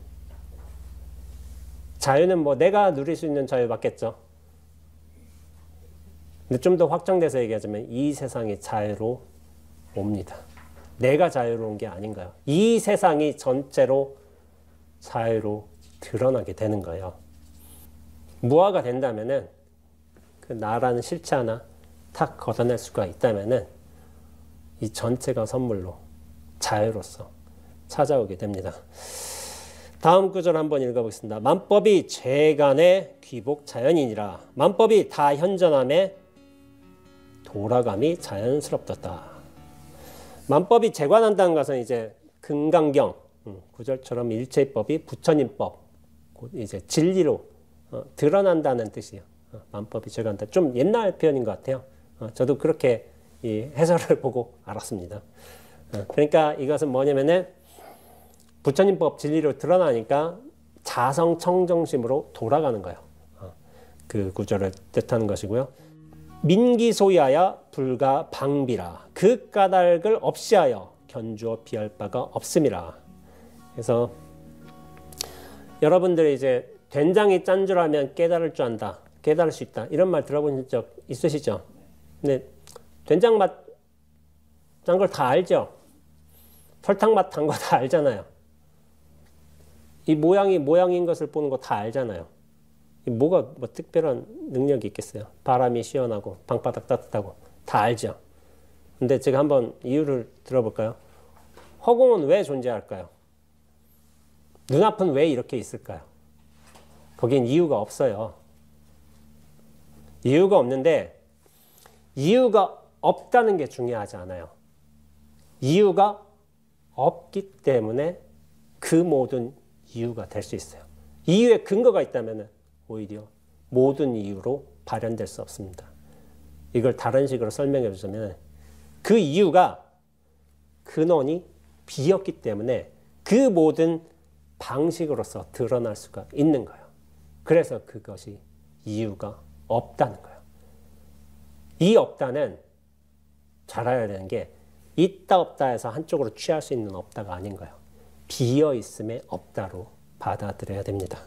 자유는 뭐 내가 누릴 수 있는 자유 맞겠죠. 근데 좀 더 확장돼서 얘기하자면 이 세상이 자유로 옵니다. 내가 자유로운 게 아닌가요? 이 세상이 전체로 자유로 드러나게 되는 거예요. 무화가 된다면은 그 나라는 실체 하나 탁 걷어낼 수가 있다면은 이 전체가 선물로 자유로서 찾아오게 됩니다. 다음 구절 한번 읽어보겠습니다. 만법이 재간의 귀복 자연이니라. 만법이 다 현전함에 돌아감이 자연스럽다. 만법이 재관한다는 것은 이제 금강경 구절처럼 일체법이 부처님법 이제 진리로 드러난다는 뜻이에요. 만법이 재관한다. 좀 옛날 표현인 것 같아요. 저도 그렇게 이 해설을 보고 알았습니다. 그러니까 이것은 뭐냐면은 부처님법 진리로 드러나니까 자성청정심으로 돌아가는 거예요. 그 구절을 뜻하는 것이고요. 민기소이하여 불가 방비라. 그 까닭을 없이하여 견주어 비할 바가 없음이라. 그래서 여러분들이 이제 된장이 짠 줄 알면 깨달을 줄 안다. 깨달을 수 있다. 이런 말 들어본 적 있으시죠? 근데 된장 맛 짠 걸 다 알죠? 설탕 맛 단 거 다 알잖아요. 이 모양이 모양인 것을 보는 거 다 알잖아요. 뭐가 뭐 특별한 능력이 있겠어요? 바람이 시원하고 방바닥 따뜻하고 다 알죠. 근데 제가 한번 이유를 들어볼까요? 허공은 왜 존재할까요? 눈앞은 왜 이렇게 있을까요? 거긴 이유가 없어요. 이유가 없는데 이유가 없다는 게 중요하지 않아요. 이유가 없기 때문에 그 모든 이유가 될 수 있어요. 이유에 근거가 있다면 오히려 모든 이유로 발현될 수 없습니다. 이걸 다른 식으로 설명해 주자면 그 이유가 근원이 비었기 때문에 그 모든 방식으로서 드러날 수가 있는 거예요. 그래서 그것이 이유가 없다는 거예요. 이 없다는 잘 알아야 되는 게 있다 없다 해서 한쪽으로 취할 수 있는 없다가 아닌 거예요. 비어있음의 없다로 받아들여야 됩니다.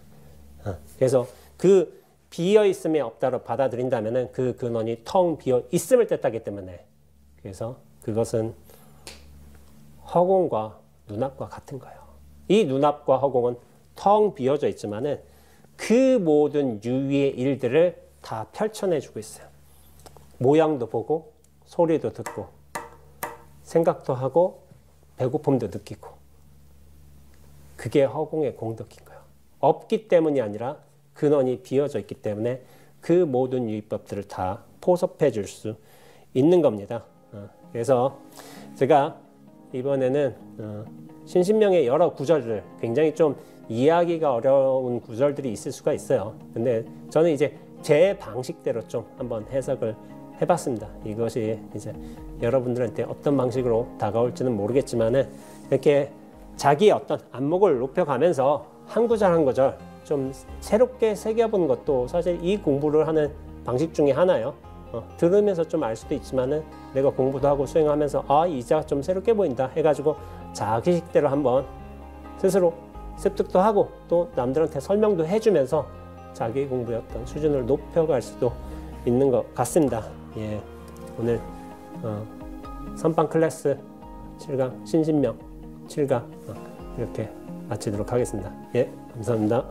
그래서 그 비어있음의 없다로 받아들인다면 그 근원이 텅 비어있음을 뜻하기 때문에 그래서 그것은 허공과 눈앞과 같은 거예요. 이 눈앞과 허공은 텅 비어져 있지만 그 모든 유의의 일들을 다 펼쳐내주고 있어요. 모양도 보고 소리도 듣고 생각도 하고 배고픔도 느끼고 그게 허공의 공덕인 거예요. 없기 때문이 아니라 근원이 비어져 있기 때문에 그 모든 유의법들을 다 포섭해 줄 수 있는 겁니다. 그래서 제가 이번에는 신신명의 여러 구절들 굉장히 좀 이해하기가 어려운 구절들이 있을 수가 있어요. 근데 저는 이제 제 방식대로 좀 한번 해석을 해봤습니다. 이것이 이제 여러분들한테 어떤 방식으로 다가올지는 모르겠지만은 이렇게 자기의 어떤 안목을 높여가면서 한 구절 한 구절 좀 새롭게 새겨본 것도 사실 이 공부를 하는 방식 중에 하나예요. 들으면서 좀 알 수도 있지만은 내가 공부도 하고 수행하면서 아, 이 자가 좀 새롭게 보인다 해가지고 자기식대로 한번 스스로 습득도 하고 또 남들한테 설명도 해주면서 자기 공부의 어떤 수준을 높여갈 수도 있는 것 같습니다. 예, 오늘 선방 클래스 7강 신신명 7강 이렇게 마치도록 하겠습니다. 예, 감사합니다.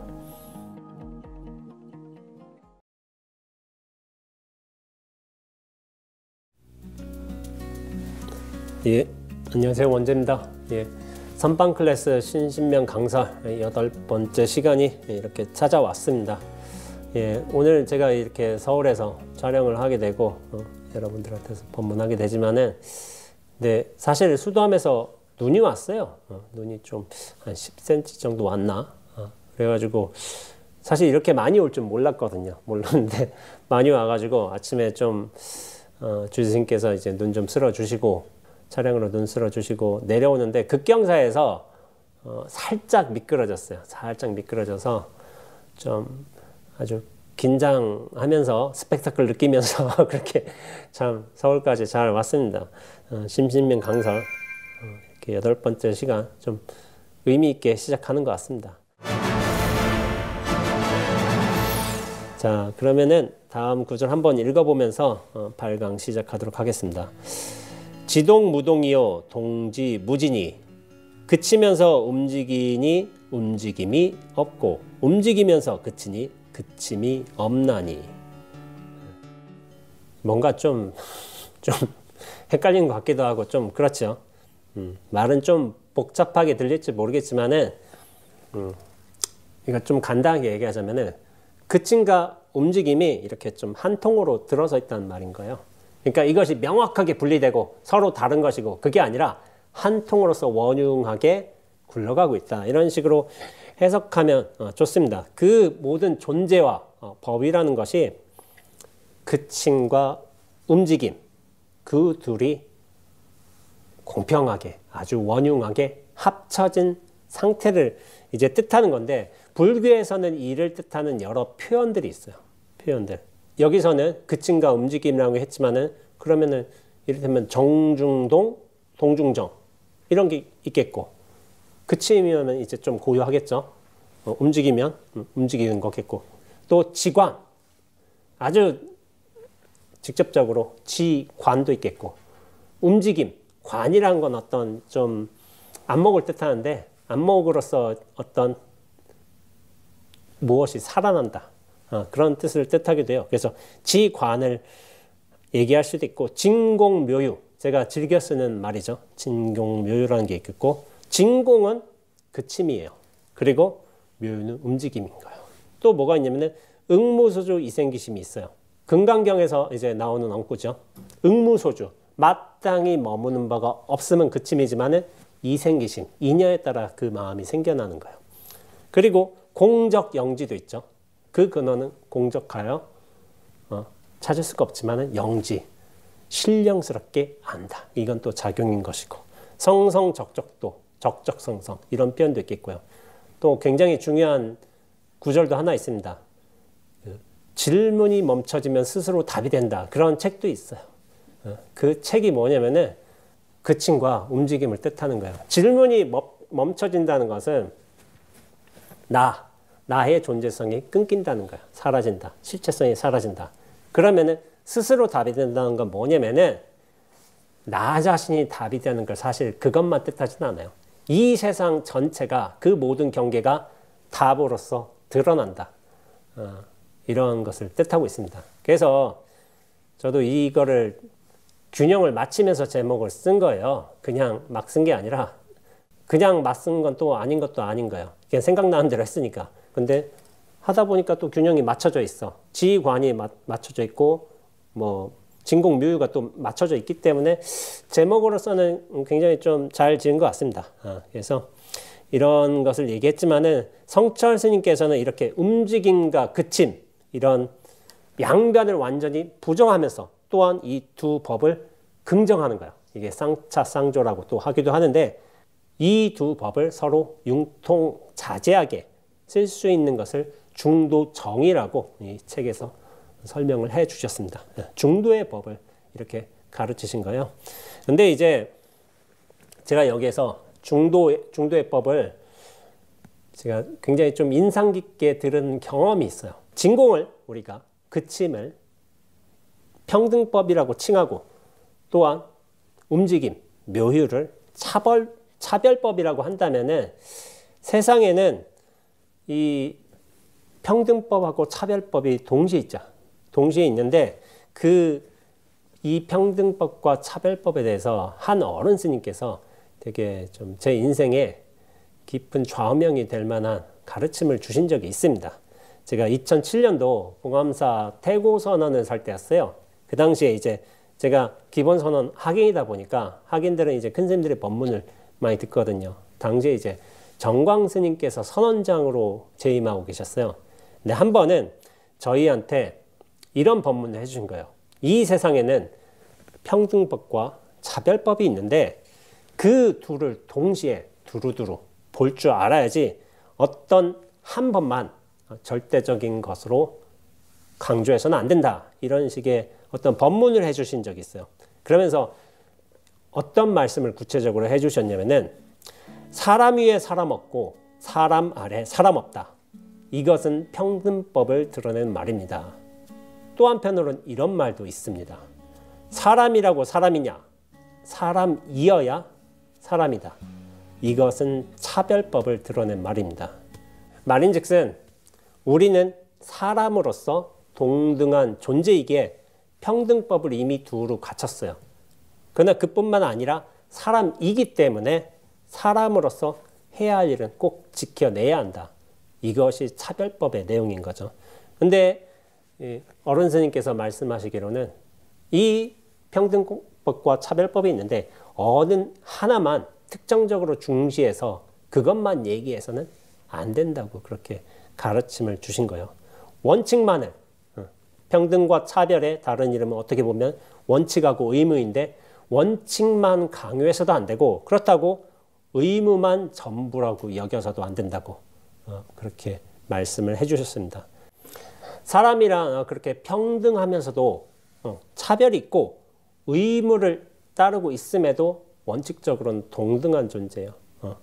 예, 안녕하세요. 원재입니다. 예, 선방 클래스 신신명 강사 8번째 시간이 이렇게 찾아왔습니다. 예, 오늘 제가 이렇게 서울에서 촬영을 하게 되고 여러분들한테서 법문하게 되지만은 네, 사실 수도함에서 눈이 왔어요. 눈이 좀 한 10cm 정도 왔나? 그래가지고 사실 이렇게 많이 올 줄 몰랐거든요. 몰랐는데 많이 와가지고 아침에 좀 주지스님께서 이제 눈 좀 쓸어 주시고 차량으로 눈 쓸어 주시고 내려오는데 급경사에서 살짝 미끄러졌어요. 살짝 미끄러져서 좀 아주 긴장하면서 스펙타클 느끼면서 그렇게 참 서울까지 잘 왔습니다. 신신명 강설 이렇게 8번째 시간 좀 의미 있게 시작하는 것 같습니다. 자, 그러면은 다음 구절 한번 읽어보면서 8강 시작하도록 하겠습니다. 지동무동이요 동지무진이 그치면서 움직이니 움직임이 없고 움직이면서 그치니 그침이 없나니. 뭔가 좀 헷갈리는 것 같기도 하고 좀 그렇죠. 말은 좀 복잡하게 들릴지 모르겠지만은 이거 좀 간단하게 얘기하자면은 그침과 움직임이 이렇게 좀 한 통으로 들어서 있다는 말인 거예요. 그러니까 이것이 명확하게 분리되고 서로 다른 것이고 그게 아니라 한 통으로서 원흉하게 굴러가고 있다. 이런 식으로 해석하면 좋습니다. 그 모든 존재와 법이라는 것이 그침과 움직임, 그 둘이 공평하게 아주 원흉하게 합쳐진 상태를 이제 뜻하는 건데, 불교에서는 이를 뜻하는 여러 표현들이 있어요. 표현들. 여기서는 그침과 움직임이라고 했지만은 그러면은 이를테면 정중동, 동중정 이런 게 있겠고, 그침이면 이제 좀 고요하겠죠. 움직이면 움직이는 거겠고, 또 지관, 아주 직접적으로 지관도 있겠고, 움직임, 관이라는 건 어떤 좀 안목을 뜻하는데 안목으로서 어떤 무엇이 살아난다, 그런 뜻을 뜻하기도 해요. 그래서 지관을 얘기할 수도 있고, 진공묘유, 제가 즐겨 쓰는 말이죠. 진공묘유라는 게 있겠고, 진공은 그침이에요. 그리고 묘유는 움직임인 거예요. 또 뭐가 있냐면은 응무소주 이생기심이 있어요. 금강경에서 이제 나오는 엉구죠. 응무소주, 마땅히 머무는 바가 없으면 그침이지만은 이생기심, 이녀에 따라 그 마음이 생겨나는 거예요. 그리고 공적영지도 있죠. 그 근원은 공적하여 찾을 수가 없지만은 영지, 신령스럽게 안다. 이건 또 작용인 것이고, 성성적적도, 적적성성 이런 표현도 있겠고요. 또 굉장히 중요한 구절도 하나 있습니다. 질문이 멈춰지면 스스로 답이 된다. 그런 책도 있어요. 그 책이 뭐냐면은 그침과 움직임을 뜻하는 거예요. 질문이 멈춰진다는 것은 나의 존재성이 끊긴다는 거예요. 사라진다. 실체성이 사라진다. 그러면은 스스로 답이 된다는 건 뭐냐면은 나 자신이 답이 되는 걸 사실 그것만 뜻하지는 않아요. 이 세상 전체가, 그 모든 경계가 답으로서 드러난다. 이런 것을 뜻하고 있습니다. 그래서 저도 이거를 균형을 맞추면서 제목을 쓴 거예요. 그냥 막 쓴 게 아니라, 그냥 막 쓴 건 또 아닌 것도 아닌 거예요. 그냥 생각나는 대로 했으니까. 근데 하다 보니까 또 균형이 맞춰져 있어. 지관이 맞춰져 있고, 뭐 진공묘유가 또 맞춰져 있기 때문에 제목으로서는 굉장히 좀 잘 지은 것 같습니다. 그래서 이런 것을 얘기했지만은 성철 스님께서는 이렇게 움직임과 그침, 이런 양변을 완전히 부정하면서 또한 이 두 법을 긍정하는 거예요. 이게 쌍차쌍조라고 또 하기도 하는데, 이 두 법을 서로 융통자제하게 쓸 수 있는 것을 중도정의라고 이 책에서 설명을 해 주셨습니다. 중도의 법을 이렇게 가르치신 거예요. 근데 이제 제가 여기에서 중도의 법을 제가 굉장히 좀 인상 깊게 들은 경험이 있어요. 진공을, 우리가 그침을 평등법이라고 칭하고, 또한 움직임, 묘유를 차별법이라고 한다면은 세상에는 이 평등법하고 차별법이 동시에 있는데, 이 평등법과 차별법에 대해서 한 어른 스님께서 되게 좀 제 인생에 깊은 좌우명이 될 만한 가르침을 주신 적이 있습니다. 제가 2007년도 봉암사 태고선언을 살 때였어요. 그 당시에 이제 제가 기본선언 학인이다 보니까 학인들은 이제 큰 스님들의 법문을 많이 듣거든요. 당시에 이제 정광 스님께서 선언장으로 재임하고 계셨어요. 근데 한 번은 저희한테 이런 법문을 해주신 거예요. 이 세상에는 평등법과 차별법이 있는데 그 둘을 동시에 두루두루 볼 줄 알아야지 어떤 한 법만 절대적인 것으로 강조해서는 안 된다. 이런 식의 어떤 법문을 해주신 적이 있어요. 그러면서 어떤 말씀을 구체적으로 해주셨냐면은, 사람 위에 사람 없고 사람 아래 사람 없다. 이것은 평등법을 드러내는 말입니다. 또 한편으로는 이런 말도 있습니다. 사람이라고 사람이냐? 사람이어야 사람이다. 이것은 차별법을 드러낸 말입니다. 말인즉슨 우리는 사람으로서 동등한 존재이기에 평등법을 이미 두루 갖췄어요. 그러나 그뿐만 아니라 사람이기 때문에 사람으로서 해야 할 일은 꼭 지켜내야 한다. 이것이 차별법의 내용인 거죠. 근데 어른 스님께서 말씀하시기로는 이 평등법과 차별법이 있는데 어느 하나만 특정적으로 중시해서 그것만 얘기해서는 안 된다고 그렇게 가르침을 주신 거예요. 원칙만을, 평등과 차별의 다른 이름은 어떻게 보면 원칙하고 의무인데 원칙만 강요해서도 안 되고 그렇다고 의무만 전부라고 여겨서도 안 된다고 그렇게 말씀을 해주셨습니다. 사람이란 그렇게 평등하면서도 차별이 있고 의무를 따르고 있음에도 원칙적으로는 동등한 존재예요.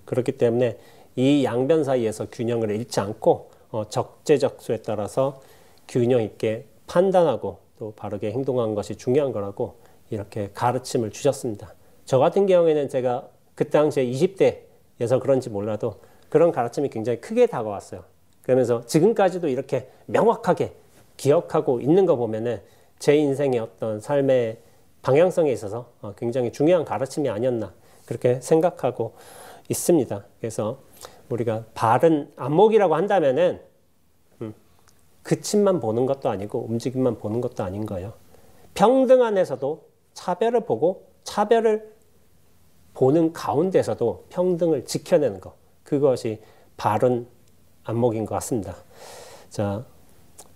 그렇기 때문에 이 양변 사이에서 균형을 잃지 않고 적재적소에 따라서 균형 있게 판단하고 또 바르게 행동하는 것이 중요한 거라고 이렇게 가르침을 주셨습니다. 저 같은 경우에는 제가 그 당시에 20대여서 그런지 몰라도 그런 가르침이 굉장히 크게 다가왔어요. 그러면서 지금까지도 이렇게 명확하게 기억하고 있는 거 보면은 제 인생의 어떤 삶의 방향성에 있어서 굉장히 중요한 가르침이 아니었나 그렇게 생각하고 있습니다. 그래서 우리가 바른 안목이라고 한다면은 그침만 보는 것도 아니고 움직임만 보는 것도 아닌 거예요. 평등 안에서도 차별을 보고 차별을 보는 가운데서도 평등을 지켜내는 것. 그것이 바른 안목인 것 같습니다. 자,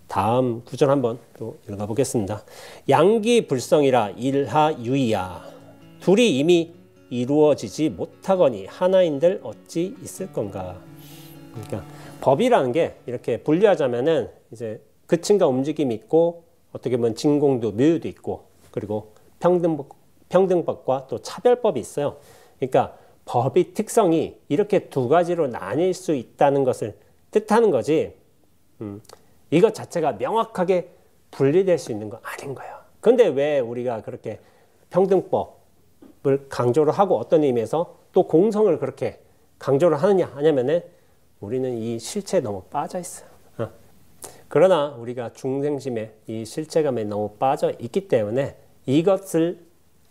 다음 구절 한번 또 읽어보겠습니다. 양기불성이라 일하유이야. 둘이 이미 이루어지지 못하거니 하나인들 어찌 있을 건가. 그러니까 법이라는 게 이렇게 분류하자면은 이제 그침과 움직임이 있고 어떻게 보면 진공도 묘유도 있고 그리고 평등법과 또 차별법이 있어요. 그러니까 법의 특성이 이렇게 두 가지로 나뉠 수 있다는 것을 뜻하는 거지 이것 자체가 명확하게 분리될 수 있는 건 아닌 거예요. 그런데 왜 우리가 그렇게 평등법을 강조를 하고 어떤 의미에서 또 공성을 그렇게 강조를 하냐면은 우리는 이 실체에 너무 빠져 있어요. 그러나 우리가 중생심에 이 실체감에 너무 빠져 있기 때문에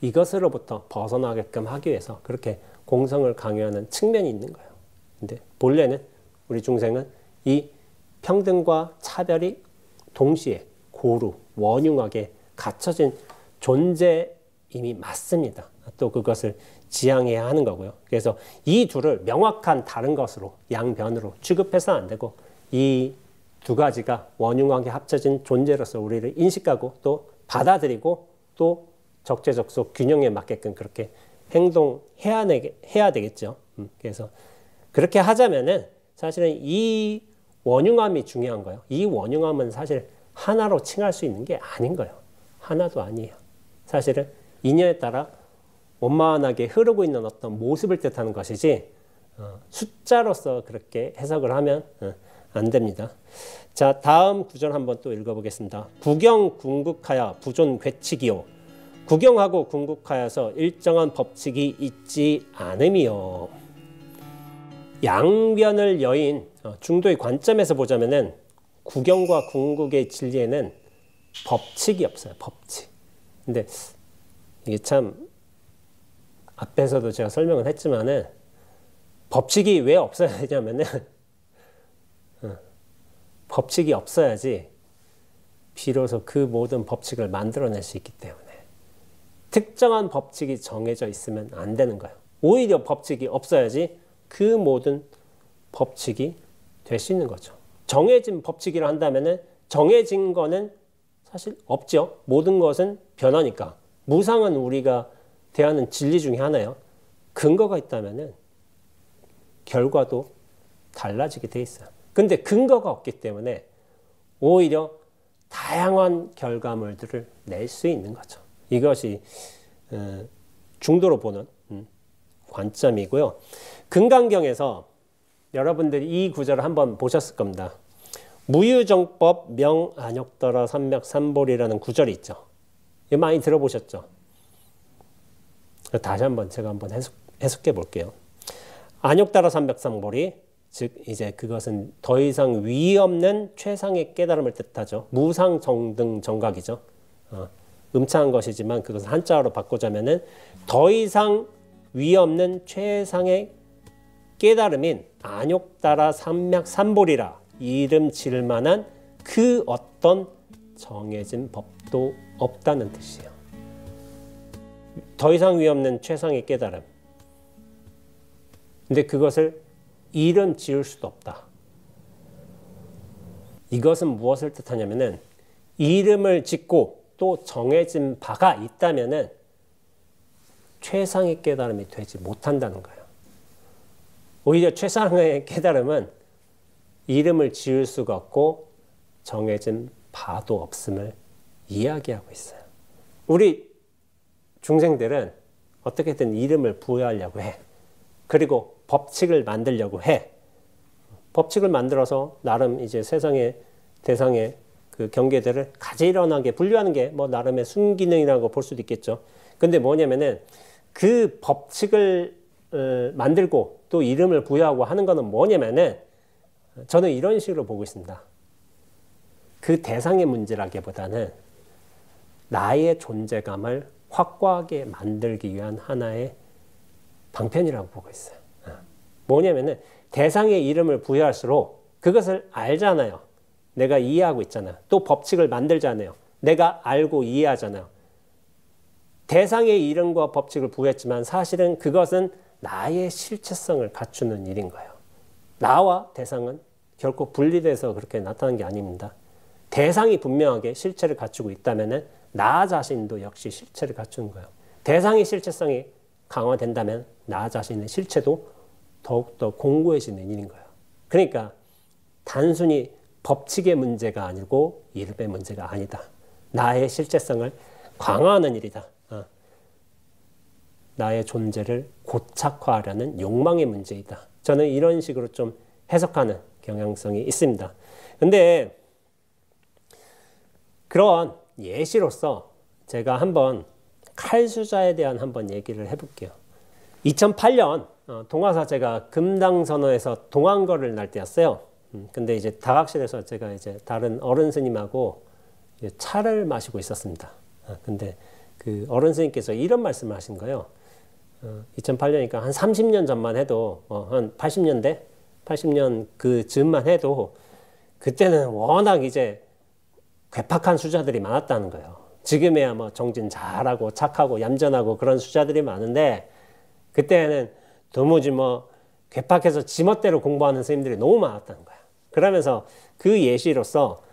이것으로부터 벗어나게끔 하기 위해서 그렇게 공성을 강요하는 측면이 있는 거예요. 근데 본래는 우리 중생은 이 평등과 차별이 동시에 고루 원흉하게 갖춰진 존재임이 맞습니다. 또 그것을 지향해야 하는 거고요. 그래서 이 둘을 명확한 다른 것으로 양변으로 취급해서는 안 되고 이 두 가지가 원흉하게 합쳐진 존재로서 우리를 인식하고 또 받아들이고 또 적재적소 균형에 맞게끔 그렇게 행동해야 되겠죠. 그래서 그렇게 하자면은 사실은 이 원흉함이 중요한 거예요. 이 원흉함은 사실 하나로 칭할 수 있는 게 아닌 거예요. 하나도 아니에요. 사실은 인연에 따라 원만하게 흐르고 있는 어떤 모습을 뜻하는 것이지 숫자로서 그렇게 해석을 하면 안 됩니다. 자, 다음 구절 한번 또 읽어보겠습니다. 구경 궁극하여 부존 괴칙이요. 구경하고 궁극하여서 일정한 법칙이 있지 않음이요. 양변을 여인 중도의 관점에서 보자면은 구경과 궁극의 진리에는 법칙이 없어요. 법칙. 근데 이게 참 앞에서도 제가 설명을 했지만은 법칙이 왜 없어야 되냐면은 법칙이 없어야지 비로소 그 모든 법칙을 만들어낼 수 있기 때문에 특정한 법칙이 정해져 있으면 안 되는 거예요. 오히려 법칙이 없어야지 그 모든 법칙이 될 수 있는 거죠. 정해진 법칙이라 한다면은 정해진 거는 사실 없죠. 모든 것은 변하니까. 무상은 우리가 대하는 진리 중에 하나예요. 근거가 있다면은 결과도 달라지게 돼 있어요. 근데 근거가 없기 때문에 오히려 다양한 결과물들을 낼 수 있는 거죠. 이것이 중도로 보는 관점이고요. 금강경에서 여러분들이 이 구절을 한번 보셨을 겁니다. 무유정법 명안욕더러 삼맥삼볼이라는 구절이 있죠. 이거 많이 들어보셨죠? 다시 한번 제가 한번 해석해 볼게요. 안욕더러 삼맥삼볼이 즉 이제 그것은 더 이상 위 없는 최상의 깨달음을 뜻하죠. 무상정등 정각이죠. 음차한 것이지만 그것을 한자어로 바꾸자면은 더 이상 위 없는 최상의 깨달음인 안욕따라 삼맥삼볼이라 이름 지을 만한 그 어떤 정해진 법도 없다는 뜻이에요. 더 이상 위 없는 최상의 깨달음. 근데 그것을 이름 지을 수도 없다. 이것은 무엇을 뜻하냐면은 이름을 짓고 또 정해진 바가 있다면은 최상의 깨달음이 되지 못한다는 거예요. 오히려 최상의 깨달음은 이름을 지을 수가 없고 정해진 바도 없음을 이야기하고 있어요. 우리 중생들은 어떻게든 이름을 부여하려고 해. 그리고 법칙을 만들려고 해. 법칙을 만들어서 나름 이제 세상의 대상의 그 경계들을 가지런하게 분류하는 게 뭐 나름의 순기능이라고 볼 수도 있겠죠. 근데 뭐냐면은 그 법칙을 만들고 또 이름을 부여하고 하는 거는 뭐냐면은 저는 이런 식으로 보고 있습니다. 그 대상의 문제라기보다는 나의 존재감을 확고하게 만들기 위한 하나의 방편이라고 보고 있어요. 뭐냐면은 대상의 이름을 부여할수록 그것을 알잖아요. 내가 이해하고 있잖아요. 또 법칙을 만들잖아요. 내가 알고 이해하잖아요. 대상의 이름과 법칙을 부여했지만 사실은 그것은 나의 실체성을 갖추는 일인 거예요. 나와 대상은 결코 분리돼서 그렇게 나타나는 게 아닙니다. 대상이 분명하게 실체를 갖추고 있다면 나 자신도 역시 실체를 갖추는 거예요. 대상의 실체성이 강화된다면 나 자신의 실체도 더욱더 공고해지는 일인 거예요. 그러니까 단순히 법칙의 문제가 아니고 이름의 문제가 아니다. 나의 실체성을 강화하는 일이다. 나의 존재를 고착화하려는 욕망의 문제이다. 저는 이런 식으로 좀 해석하는 경향성이 있습니다. 근데 그런 예시로서 제가 한번 칼수자에 대한 한번 얘기를 해볼게요. 2008년 동화사 제가 금당선어에서 동안거를 날 때였어요. 근데 이제 다각실에서 제가 이제 다른 어른 스님하고 차를 마시고 있었습니다. 근데 그 어른 스님께서 이런 말씀을 하신 거예요. 2008년이니까 한 30년 전만 해도 한 80년대 80년 그 즈음만 해도 그때는 워낙 이제 괴팍한 수자들이 많았다는 거예요. 지금에야 뭐 정진 잘하고 착하고 얌전하고 그런 수자들이 많은데 그때는 도무지 뭐 괴팍해서 지멋대로 공부하는 스님들이 너무 많았다는 거예요. 그러면서 그 예시로서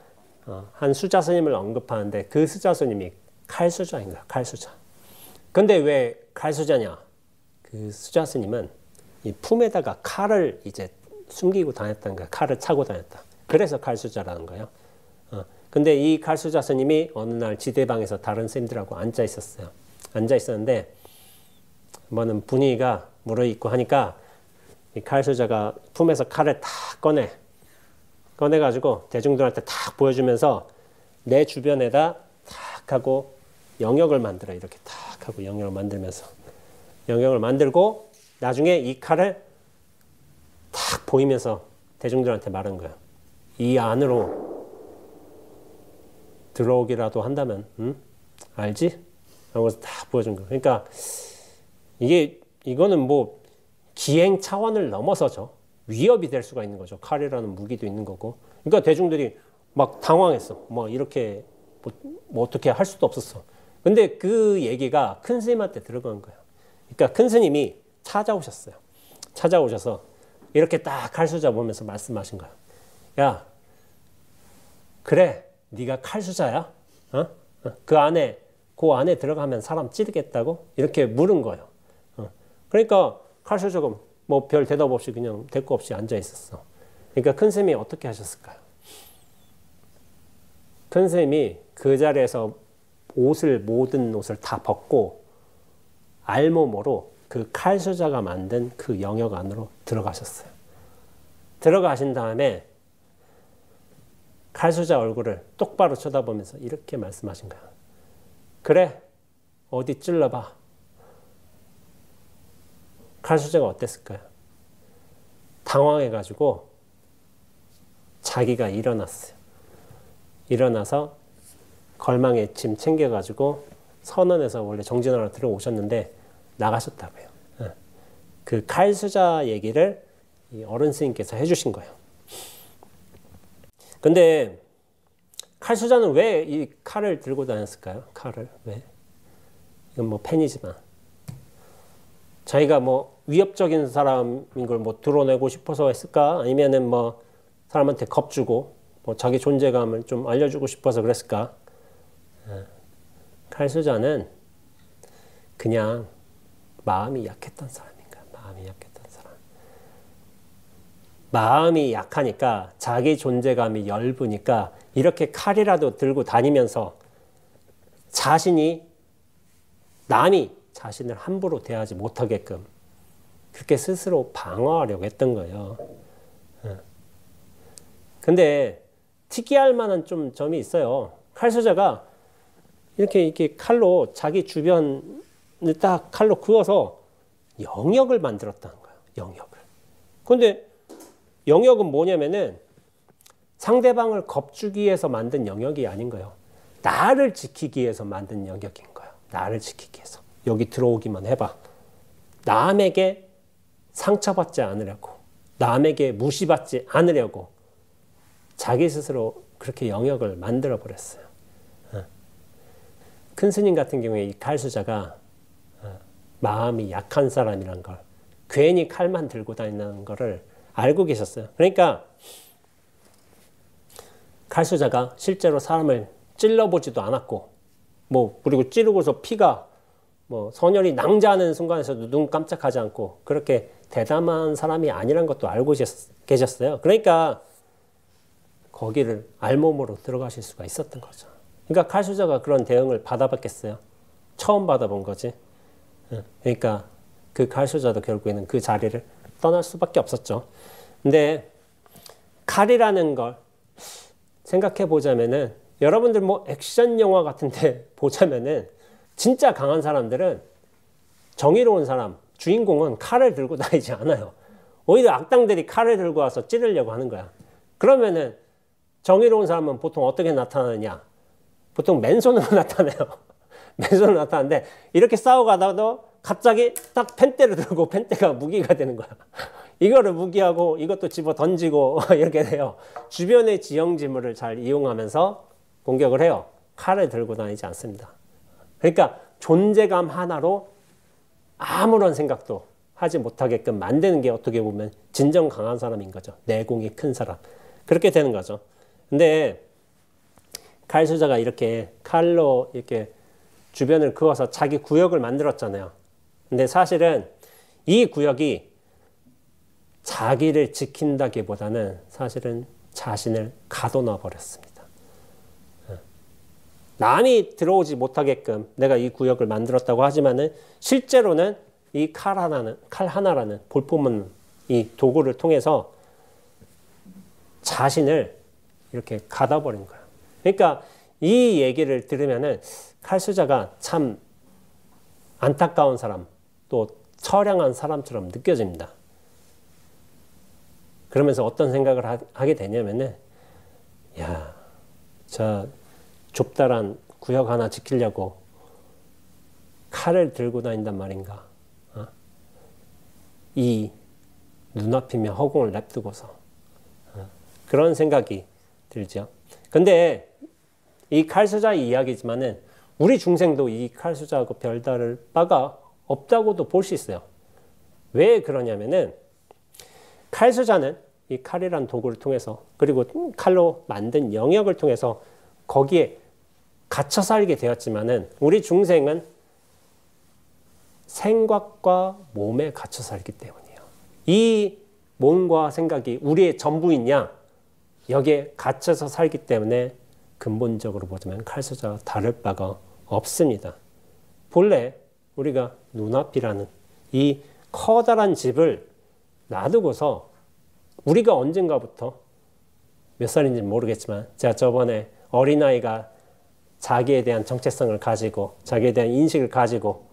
한 수자 스님을 언급하는데 그 수자 스님이 칼수자인 거야. 칼수자. 근데 왜 칼수자냐? 그 수자 스님은 이 품에다가 칼을 이제 숨기고 다녔다는 거야. 칼을 차고 다녔다. 그래서 칼수자라는 거예요. 근데 이 칼수자 스님이 어느 날 지대방에서 다른 스님들하고 앉아 있었어요. 앉아 있었는데 뭐는 분위기가 무르익고 하니까 이 칼수자가 품에서 칼을 탁 꺼내가지고 대중들한테 탁 보여주면서 내 주변에다 탁 하고 영역을 만들어. 이렇게 탁 하고 영역을 만들면서 영역을 만들고 나중에 이 칼을 탁 보이면서 대중들한테 말한 거예요. 이 안으로 들어오기라도 한다면 알지? 하고서 딱 보여준 거예요. 그러니까 이거는 뭐 기행 차원을 넘어서죠. 위협이 될 수가 있는 거죠. 칼이라는 무기도 있는 거고. 그러니까 대중들이 막 당황했어. 뭐 이렇게 뭐 어떻게 할 수도 없었어. 근데 그 얘기가 큰 스님한테 들어간 거예요. 그러니까 큰 스님이 찾아오셨어요. 찾아오셔서 이렇게 딱 칼수자 보면서 말씀하신 거예요. 야, 그래. 네가 칼수자야? 그 안에 들어가면 사람 찌르겠다고? 이렇게 물은 거예요. 그러니까 칼수자가 뭐 별 대답 없이 그냥 대꾸 없이 앉아 있었어. 그러니까 큰 스님이 어떻게 하셨을까요? 큰 스님이 그 자리에서 모든 옷을 다 벗고 알몸으로 그 칼수자가 만든 그 영역 안으로 들어가셨어요. 들어가신 다음에 칼수자 얼굴을 똑바로 쳐다보면서 이렇게 말씀하신 거야. 그래, 어디 찔러봐. 칼수자가 어땠을까요? 당황해가지고 자기가 일어났어요. 일어나서 걸망에 짐 챙겨가지고 선원에서 원래 정진하러 들어오셨는데 나가셨다고요. 그 칼수자 얘기를 이 어른 스님께서 해주신 거예요. 근데 칼수자는 왜 이 칼을 들고 다녔을까요? 칼을 왜? 이건 뭐 팬이지만 자기가 뭐 위협적인 사람인 걸 뭐 드러내고 싶어서 했을까? 아니면은 뭐 사람한테 겁주고 뭐 자기 존재감을 좀 알려주고 싶어서 그랬을까? 칼수자는 그냥 마음이 약했던 사람인가? 마음이 약했던 사람. 마음이 약하니까 자기 존재감이 엷으니까 이렇게 칼이라도 들고 다니면서 자신이 남이 자신을 함부로 대하지 못하게끔 그렇게 스스로 방어하려고 했던 거예요. 근데 특이할 만한 좀 점이 있어요. 칼수자가 이렇게 칼로 자기 주변을 딱 칼로 그어서 영역을 만들었다는 거예요. 영역을. 근데 영역은 뭐냐면은 상대방을 겁주기 위해서 만든 영역이 아닌 거예요. 나를 지키기 위해서 만든 영역인 거예요. 나를 지키기 위해서. 여기 들어오기만 해봐. 남에게 상처받지 않으려고. 남에게 무시받지 않으려고. 자기 스스로 그렇게 영역을 만들어 버렸어요. 큰 스님 같은 경우에 이 칼수자가 마음이 약한 사람이란 걸 괜히 칼만 들고 다니는 거를 알고 계셨어요. 그러니까 칼수자가 실제로 사람을 찔러보지도 않았고 뭐 그리고 찌르고서 피가 뭐 선혈이 낭자하는 순간에서도 눈 깜짝하지 않고 그렇게 대담한 사람이 아니란 것도 알고 계셨어요. 그러니까 거기를 알몸으로 들어가실 수가 있었던 거죠. 그러니까 칼수자가 그런 대응을 받아봤겠어요? 처음 받아본 거지. 그러니까 그 칼수자도 결국에는 그 자리를 떠날 수밖에 없었죠. 근데 칼이라는 걸 생각해 보자면은 여러분들 뭐 액션 영화 같은데 보자면은 진짜 강한 사람들은 정의로운 사람, 주인공은 칼을 들고 다니지 않아요. 오히려 악당들이 칼을 들고 와서 찌르려고 하는 거야. 그러면은 정의로운 사람은 보통 어떻게 나타나느냐? 보통 맨손으로 나타나요. 맨손으로 나타나는데 이렇게 싸워가다가도 갑자기 딱 펜대를 들고 펜대가 무기가 되는 거야. 이거를 무기하고 이것도 집어 던지고 이렇게 돼요. 주변의 지형지물을 잘 이용하면서 공격을 해요. 칼을 들고 다니지 않습니다. 그러니까 존재감 하나로 아무런 생각도 하지 못하게끔 만드는 게 어떻게 보면 진정 강한 사람인 거죠. 내공이 큰 사람. 그렇게 되는 거죠. 근데 칼수자가 이렇게 칼로 이렇게 주변을 그어서 자기 구역을 만들었잖아요. 근데 사실은 이 구역이 자기를 지킨다기보다는 사실은 자신을 가둬놔 버렸습니다. 남이 들어오지 못하게끔 내가 이 구역을 만들었다고 하지만은 실제로는 이 칼 하나라는 볼품은 이 도구를 통해서 자신을 이렇게 가둬버린 거야. 그러니까 이 얘기를 들으면은 칼수자가 참 안타까운 사람, 또 처량한 사람처럼 느껴집니다. 그러면서 어떤 생각을 하게 되냐면은, 야, 저 좁다란 구역 하나 지키려고 칼을 들고 다닌단 말인가? 이 눈앞이면 허공을 냅두고서 그런 생각이 들죠. 근데 이 칼수자 이야기지만은 우리 중생도 이 칼수자하고 별다를 바가 없다고도 볼 수 있어요. 왜 그러냐면은 칼수자는 이 칼이란 도구를 통해서 그리고 칼로 만든 영역을 통해서 거기에 갇혀 살게 되었지만은 우리 중생은 생각과 몸에 갇혀 살기 때문이에요. 이 몸과 생각이 우리의 전부이냐? 여기에 갇혀서 살기 때문에 근본적으로 보자면 칼수자와 다를 바가 없습니다. 본래 우리가 눈앞이라는 이 커다란 집을 놔두고서 우리가 언젠가부터 몇 살인지 모르겠지만 제가 저번에 어린아이가 자기에 대한 정체성을 가지고 자기에 대한 인식을 가지고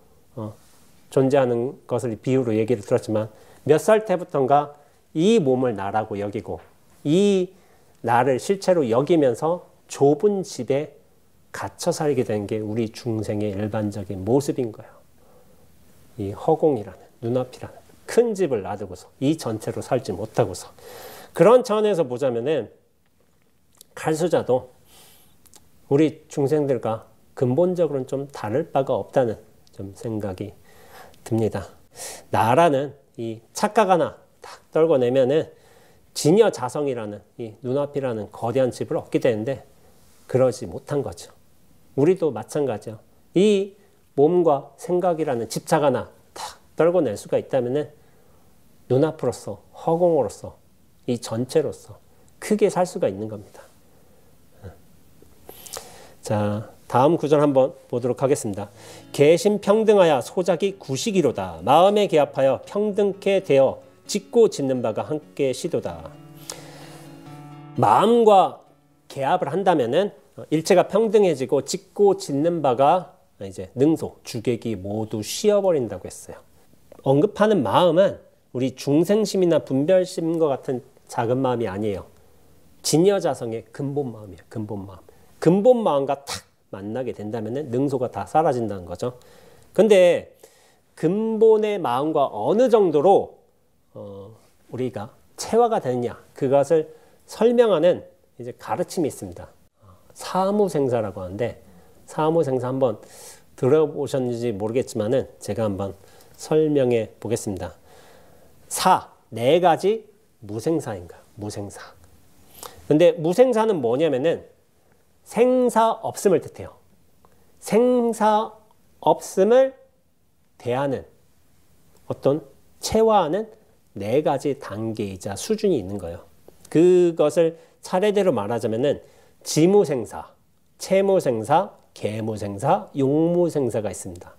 존재하는 것을 비유로 얘기를 들었지만 몇 살 때부터인가 이 몸을 나라고 여기고 이 나를 실체로 여기면서 좁은 집에 갇혀 살게 된 게 우리 중생의 일반적인 모습인 거예요. 이 허공이라는, 눈앞이라는 큰 집을 놔두고서 이 전체로 살지 못하고서. 그런 차원에서 보자면은 칼수자도 우리 중생들과 근본적으로는 좀 다를 바가 없다는 좀 생각이 듭니다. 나라는 이 착각 하나 딱 떨궈내면은 진여자성이라는 이 눈앞이라는 거대한 집을 얻게 되는데 그러지 못한 거죠. 우리도 마찬가지요. 이 몸과 생각이라는 집착 하나 탁 떨궈낼 수가 있다면은 눈앞으로서 허공으로서 이 전체로서 크게 살 수가 있는 겁니다. 자, 다음 구절 한번 보도록 하겠습니다. 개심평등하여 소작이 구식이로다. 마음에 개합하여 평등케 되어 짓고 짓는 바가 함께 시도다. 마음과 개합을 한다면은 일체가 평등해지고 짓고 짓는 바가 이제 능소, 주객이 모두 쉬어버린다고 했어요. 언급하는 마음은 우리 중생심이나 분별심과 같은 작은 마음이 아니에요. 진여자성의 근본 마음이에요. 근본 마음. 근본 마음과 탁 만나게 된다면 능소가 다 사라진다는 거죠. 근데 근본의 마음과 어느 정도로 우리가 체화가 되느냐 그것을 설명하는 이제 가르침이 있습니다. 사무생사라고 하는데 사무생사 한번 들어보셨는지 모르겠지만은 제가 한번 설명해 보겠습니다. 네 가지 무생사인가? 무생사. 근데 무생사는 뭐냐면은 생사 없음을 뜻해요. 생사 없음을 대하는 어떤 체화하는 네 가지 단계이자 수준이 있는 거예요. 그것을 차례대로 말하자면은 지무생사, 채무생사, 계무생사, 용무생사가 있습니다.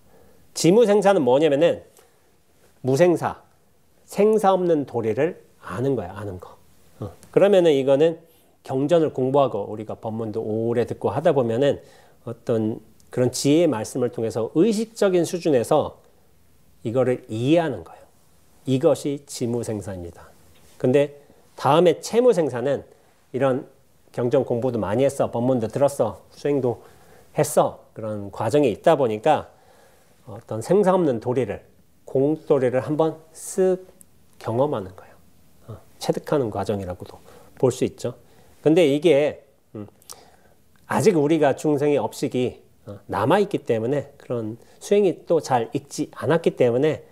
지무생사는 뭐냐면은 무생사, 생사 없는 도리를 아는 거야, 아는 거. 그러면은 이거는 경전을 공부하고 우리가 법문도 오래 듣고 하다 보면은 어떤 그런 지혜의 말씀을 통해서 의식적인 수준에서 이거를 이해하는 거예요. 이것이 지무생사입니다. 근데 다음에 채무생사는 이런 경전 공부도 많이 했어, 법문도 들었어, 수행도 했어, 그런 과정이 있다 보니까 어떤 생사 없는 도리를, 공도리를 한번 쓱 경험하는 거예요. 체득하는 과정이라고도 볼 수 있죠. 근데 이게 아직 우리가 중생의 업식이 남아있기 때문에 그런 수행이 또 잘 익지 않았기 때문에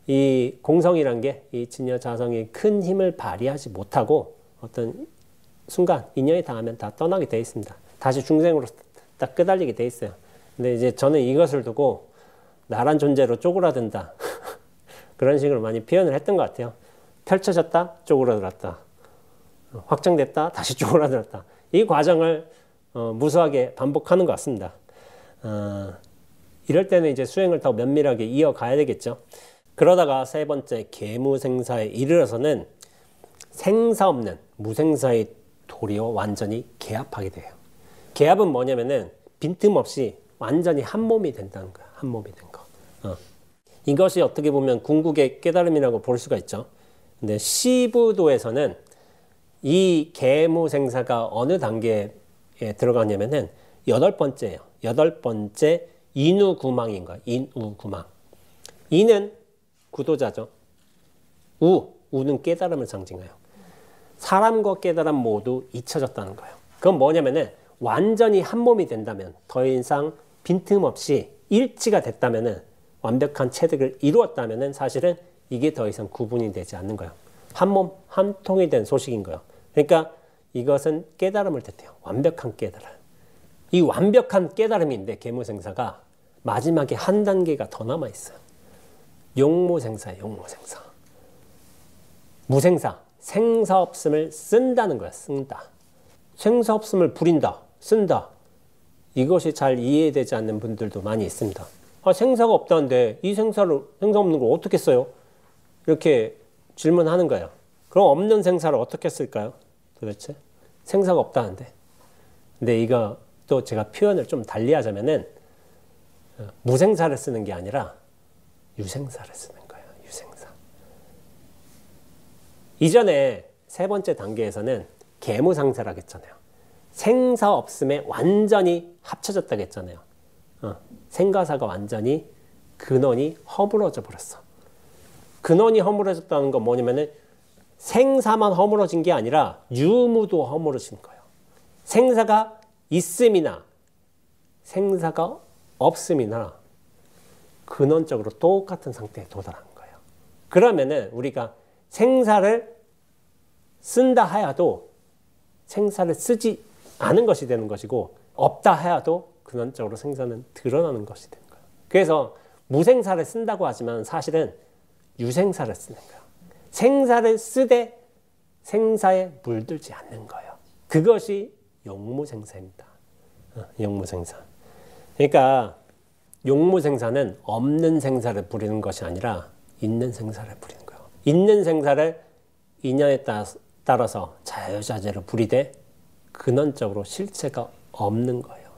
이 공성이란 게 이 진여자성이 큰 힘을 발휘하지 못하고 어떤 순간 인연이 닿으면 다 떠나게 돼 있습니다. 다시 중생으로 딱 끄달리게 돼 있어요. 근데 이제 저는 이것을 두고 나란 존재로 쪼그라든다 그런 식으로 많이 표현을 했던 것 같아요. 펼쳐졌다 쪼그라들었다, 확정됐다 다시 쪼그라들었다, 이 과정을 무수하게 반복하는 것 같습니다. 이럴 때는 이제 수행을 더 면밀하게 이어가야 되겠죠. 그러다가 세 번째 계무생사에 이르러서는 생사 없는 무생사의 도리와 완전히 개합하게 돼요. 개합은 뭐냐면은 빈틈없이 완전히 한 몸이 된다는 거야. 한 몸이 된 거. 이것이 어떻게 보면 궁극의 깨달음이라고 볼 수가 있죠. 근데 시부도에서는 이 계무생사가 어느 단계에 들어가냐면은 8번째예요. 8번째 인우구망인 거야. 인우구망. 이는 구도자죠. 우는 깨달음을 상징해요. 사람과 깨달음 모두 잊혀졌다는 거예요. 그건 뭐냐면은 완전히 한 몸이 된다면, 더 이상 빈틈없이 일치가 됐다면은, 완벽한 체득을 이루었다면은 사실은 이게 더 이상 구분이 되지 않는 거예요. 한 몸, 한 통이 된 소식인 거예요. 그러니까 이것은 깨달음을 뜻해요. 완벽한 깨달음. 이 완벽한 깨달음인데 계무생사가 마지막에 한 단계가 더 남아 있어요. 용무생사예요. 용무생사. 무생사, 생사 없음을 쓴다는 거야. 쓴다. 생사 없음을 부린다, 쓴다. 이것이 잘 이해되지 않는 분들도 많이 있습니다. 생사가 없다는데 이 생사 없는 걸 어떻게 써요? 이렇게 질문하는 거예요. 그럼 없는 생사를 어떻게 쓸까요? 도대체 생사가 없다는데. 근데 이거 또 제가 표현을 좀 달리 하자면은 무생사를 쓰는 게 아니라 유생사를 쓰는 거예요. 유생사. 이전에 세 번째 단계에서는 계무상사라고 했잖아요. 생사 없음에 완전히 합쳐졌다고 했잖아요. 생과사가 완전히 근원이 허물어져 버렸어. 근원이 허물어졌다는 건 뭐냐면은 생사만 허물어진 게 아니라 유무도 허물어진 거예요. 생사가 있음이나 생사가 없음이나 근원적으로 똑같은 상태에 도달한 거예요. 그러면은 우리가 생사를 쓴다 하여도 생사를 쓰지 않은 것이 되는 것이고 없다 하여도 근원적으로 생사는 드러나는 것이 되는 거예요. 그래서 무생사를 쓴다고 하지만 사실은 유생사를 쓰는 거예요. 생사를 쓰되 생사에 물들지 않는 거예요. 그것이 용무생사입니다. 용무생사. 그러니까 용무생사는 없는 생사를 부리는 것이 아니라 있는 생사를 부리는 거예요. 있는 생사를 인연에 따라서 자유자재로 부리되 근원적으로 실체가 없는 거예요.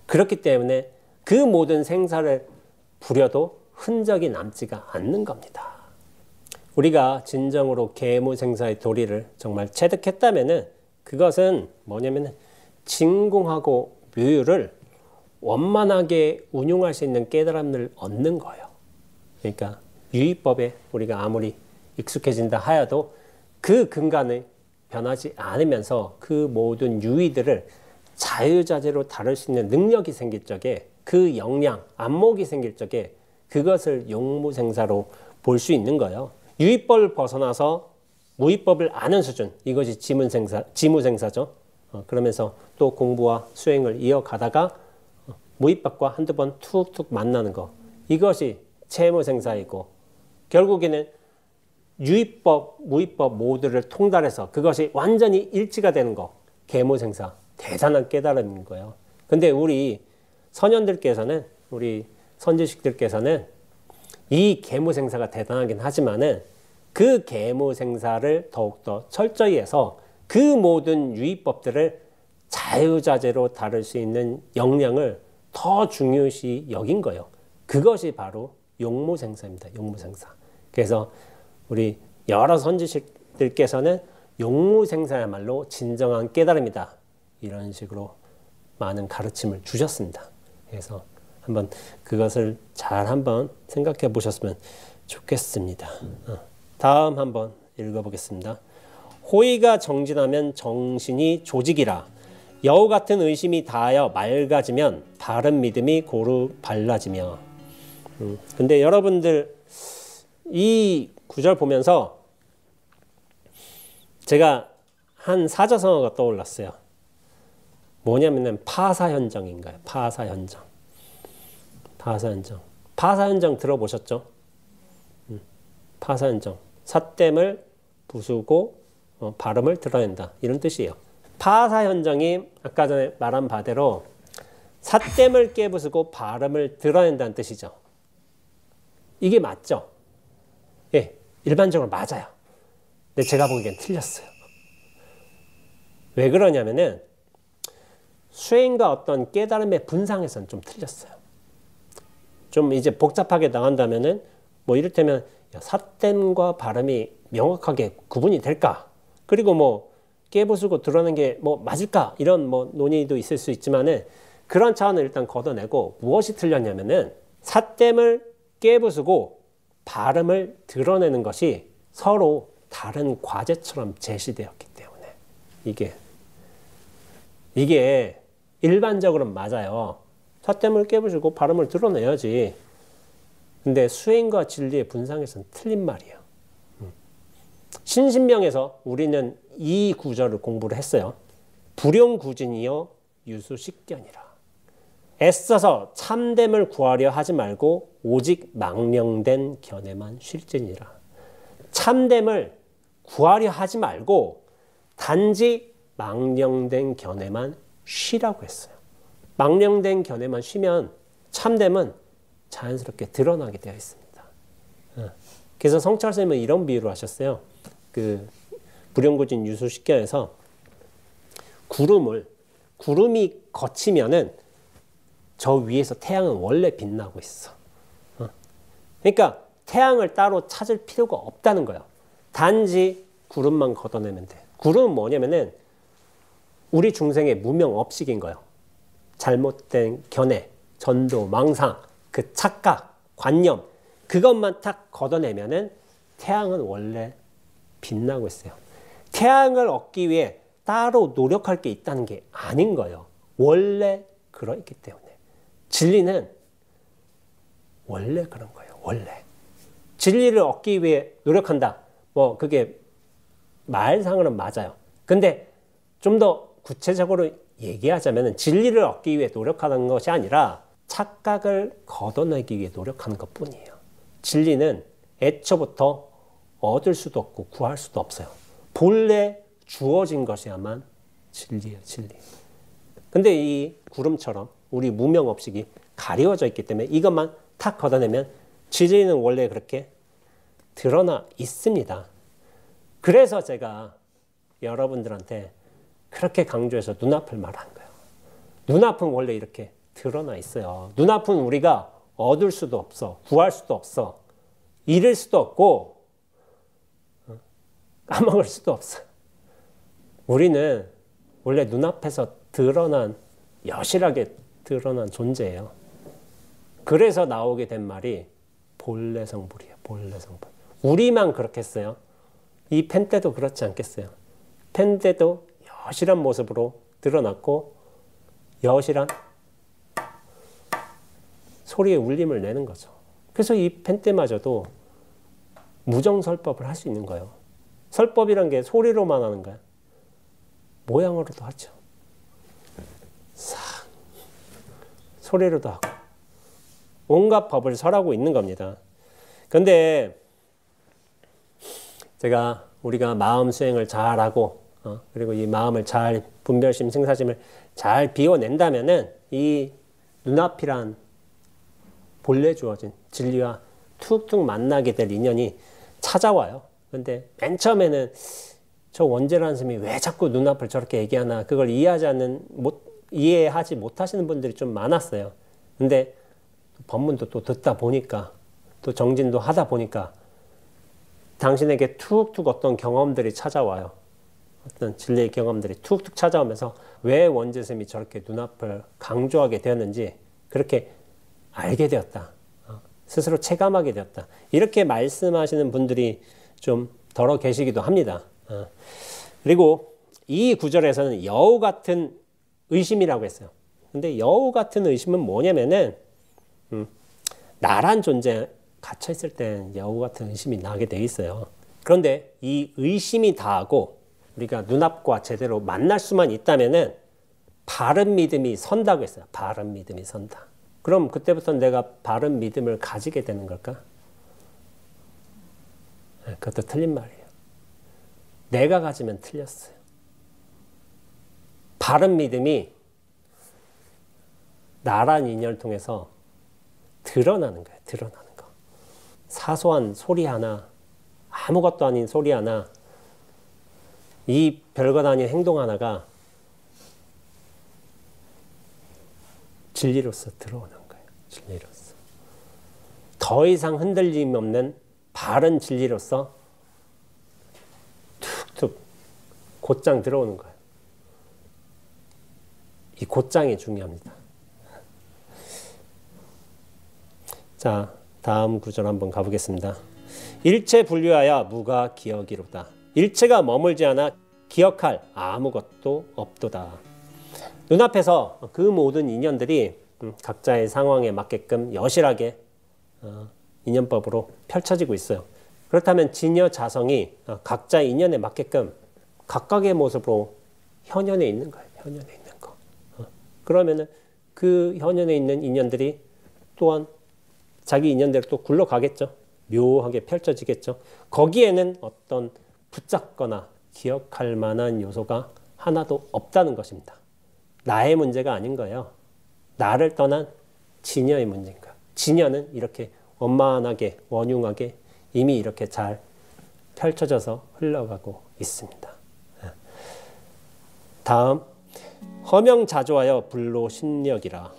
그렇기 때문에 그 모든 생사를 부려도 흔적이 남지가 않는 겁니다. 우리가 진정으로 계무생사의 도리를 정말 체득했다면은 그것은 뭐냐면은 진공하고 묘유를 원만하게 운용할 수 있는 깨달음을 얻는 거예요. 그러니까 유의법에 우리가 아무리 익숙해진다 하여도 그 근간을 변하지 않으면서 그 모든 유의들을 자유자재로 다룰 수 있는 능력이 생길 적에 그 역량, 안목이 생길 적에 그것을 용무생사로 볼 수 있는 거예요. 유의법을 벗어나서 무의법을 아는 수준, 이것이 지무생사죠. 그러면서 또 공부와 수행을 이어가다가 무의법과 한두 번 툭툭 만나는 거, 이것이 채무생사이고 결국에는 유의법, 무의법 모두를 통달해서 그것이 완전히 일치가 되는 거, 계무생사, 대단한 깨달음인 거예요. 근데 우리 선현들께서는, 우리 선지식들께서는 이 계무생사가 대단하긴 하지만은 그 계무생사를 더욱더 철저히 해서 그 모든 유의법들을 자유자재로 다룰 수 있는 역량을 더 중요시 여긴 거예요. 그것이 바로 용무생사입니다. 용무생사. 그래서 우리 여러 선지식들께서는 용무생사야말로 진정한 깨달음이다, 이런 식으로 많은 가르침을 주셨습니다. 그래서 한번 그것을 잘 한번 생각해 보셨으면 좋겠습니다. 다음 한번 읽어보겠습니다. 호의가 정진하면 정신이 조직이라. 여우 같은 의심이 다하여 맑아지면 바른 믿음이 고루 발라지며. 근데 여러분들 이 구절 보면서 제가 한 사자성어가 떠올랐어요. 뭐냐면은 파사현정인가요? 파사현정. 파사현정. 파사현정 들어보셨죠? 파사현정. 삿됨을 부수고 발음을 드러낸다, 이런 뜻이에요. 파사현정이 아까 전에 말한 바대로 삿됨을 깨부수고 발음을 드러낸다는 뜻이죠. 이게 맞죠? 예, 일반적으로 맞아요. 근데 제가 보기엔 틀렸어요. 왜 그러냐면은 수행과 어떤 깨달음의 분상에서는 좀 틀렸어요. 좀 이제 복잡하게 나간다면은 뭐 이를테면 삿됨과 발음이 명확하게 구분이 될까? 그리고 뭐 깨부수고 드러낸 게 뭐 맞을까? 이런 뭐 논의도 있을 수 있지만은 그런 차원을 일단 걷어내고 무엇이 틀렸냐면은 삿됨을 깨부수고 발음을 드러내는 것이 서로 다른 과제처럼 제시되었기 때문에 이게 일반적으로는 맞아요. 삿됨을 깨부수고 발음을 드러내야지. 근데 수행과 진리의 분상에서는 틀린 말이에요. 신신명에서 우리는 이 구절을 공부를 했어요. 불용구진이여 유수식견이라. 애써서 참됨을 구하려 하지 말고 오직 망령된 견해만 쉴지니라. 참됨을 구하려 하지 말고 단지 망령된 견해만 쉬라고 했어요. 망령된 견해만 쉬면 참됨은 자연스럽게 드러나게 되어 있습니다. 그래서 성찰스님은 이런 비유를 하셨어요. 그 불용구진 유수식견에서 구름이 거치면은 저 위에서 태양은 원래 빛나고 있어. 그러니까 태양을 따로 찾을 필요가 없다는 거예요. 단지 구름만 걷어내면 돼. 구름은 뭐냐면은 우리 중생의 무명업식인 거예요. 잘못된 견해, 전도, 망상, 그 착각, 관념, 그것만 딱 걷어내면은 태양은 원래 빛나고 있어요. 태양을 얻기 위해 따로 노력할 게 있다는 게 아닌 거예요. 원래 그러있기 때문에. 진리는 원래 그런 거예요. 원래. 진리를 얻기 위해 노력한다. 뭐 그게 말상으로는 맞아요. 근데 좀 더 구체적으로 얘기하자면 진리를 얻기 위해 노력하는 것이 아니라 착각을 걷어내기 위해 노력하는 것뿐이에요. 진리는 애초부터 얻을 수도 없고 구할 수도 없어요. 본래 주어진 것이야만 진리예요. 진리. 근데 이 구름처럼 우리 무명업식이 가려져 있기 때문에 이것만 탁 걷어내면 진리는 원래 그렇게 드러나 있습니다. 그래서 제가 여러분들한테 그렇게 강조해서 눈앞을 말하는 거예요. 눈앞은 원래 이렇게 드러나 있어요. 눈앞은 우리가 얻을 수도 없어. 구할 수도 없어. 잃을 수도 없고 까먹을 수도 없어. 우리는 원래 눈앞에서 드러난, 여실하게 드러난 존재예요. 그래서 나오게 된 말이 본래 성불이에요. 본래 성불. 우리만 그렇겠어요? 이 펜 때도 그렇지 않겠어요? 펜 때도 여실한 모습으로 드러났고 여실한 소리의 울림을 내는 거죠. 그래서 이 펜 때마저도 무정설법을 할 수 있는 거예요. 설법이란 게 소리로만 하는 거야. 모양으로도 하죠. 싹 소리로도 하고 온갖 법을 설하고 있는 겁니다. 그런데 제가 우리가 마음 수행을 잘하고 그리고 이 마음을 잘 분별심, 생사심을 잘 비워낸다면은 이 눈앞이란 본래 주어진 진리와 툭툭 만나게 될 인연이 찾아와요. 근데 맨 처음에는 저 원재라는 스님이 왜 자꾸 눈앞을 저렇게 얘기하나 그걸 이해하지 못하시는 분들이 좀 많았어요. 근데 법문도 또 듣다 보니까 또 정진도 하다 보니까 당신에게 툭툭 어떤 경험들이 찾아와요. 어떤 진리의 경험들이 툭툭 찾아오면서 왜 원재 스님이 저렇게 눈앞을 강조하게 되었는지 그렇게 알게 되었다. 스스로 체감하게 되었다. 이렇게 말씀하시는 분들이 좀 덜어 계시기도 합니다. 그리고 이 구절에서는 여우 같은 의심이라고 했어요. 근데 여우 같은 의심은 뭐냐면은 나란 존재 갇혀 있을 땐 여우 같은 의심이 나게 돼 있어요. 그런데 이 의심이 다하고 우리가 눈앞과 제대로 만날 수만 있다면은 바른 믿음이 선다고 했어요. 바른 믿음이 선다. 그럼 그때부터 내가 바른 믿음을 가지게 되는 걸까? 그것도 틀린 말이에요. 내가 가지면 틀렸어요. 바른 믿음이 나란 인연을 통해서 드러나는 거예요. 드러나는 거. 사소한 소리 하나, 아무것도 아닌 소리 하나, 이 별것 아닌 행동 하나가 진리로서 들어오는 거예요. 진리로서. 더 이상 흔들림 없는 바른 진리로서 툭툭 곧장 들어오는 거예요. 이 곧장이 중요합니다. 자, 다음 구절 한번 가보겠습니다. 일체 분류하여 무가 기억이로다. 일체가 머물지 않아 기억할 아무것도 없도다. 눈앞에서 그 모든 인연들이 각자의 상황에 맞게끔 여실하게 인연법으로 펼쳐지고 있어요. 그렇다면 진여자성이 각자의 인연에 맞게끔 각각의 모습으로 현연해 있는 거예요. 현연해 있는 거. 그러면은 그 현연해 있는 인연들이 또한 자기 인연대로 또 굴러가겠죠. 묘하게 펼쳐지겠죠. 거기에는 어떤 붙잡거나 기억할 만한 요소가 하나도 없다는 것입니다. 나의 문제가 아닌 거예요. 나를 떠난 진여의 문제인 거예요. 진여는 이렇게 원만하게 원흉하게 이미 이렇게 잘 펼쳐져서 흘러가고 있습니다. 다음 허명자조하여 불로신력이라.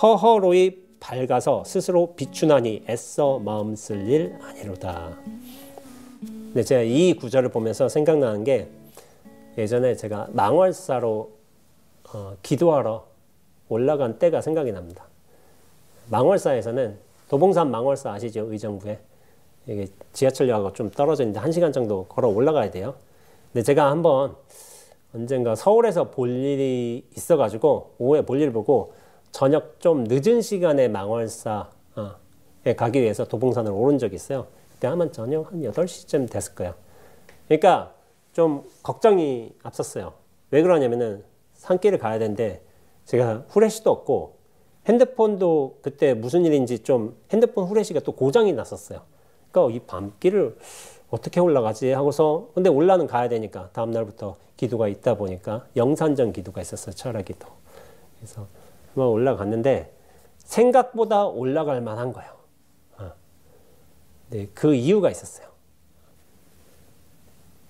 허허로이 밝아서 스스로 비추나니 애써 마음 쓸 일 아니로다. 근데 제가 이 구절을 보면서 생각나는 게 예전에 제가 망월사로 기도하러 올라간 때가 생각이 납니다. 망월사에서는 도봉산 망월사 아시죠? 의정부에. 이게 지하철역하고 좀 떨어져 있는데 1시간 정도 걸어 올라가야 돼요. 근데 제가 한번 언젠가 서울에서 볼 일이 있어가지고 오후에 볼 일 보고 저녁 좀 늦은 시간에 망월사에 가기 위해서 도봉산을 오른 적이 있어요. 그때 아마 저녁 한 8시쯤 됐을 거예요. 그러니까 좀 걱정이 앞섰어요. 왜 그러냐면은 산길을 가야 되는데 제가 후레쉬도 없고 핸드폰도 그때 무슨 일인지 좀 핸드폰 후레쉬가 또 고장이 났었어요. 그러니까 이 밤길을 어떻게 올라가지 하고서 근데 올라는 가야 되니까 다음 날부터 기도가 있다 보니까 영산전 기도가 있었어요. 철야 기도. 그래서 한번 올라갔는데 생각보다 올라갈 만한 거예요. 네, 그 이유가 있었어요.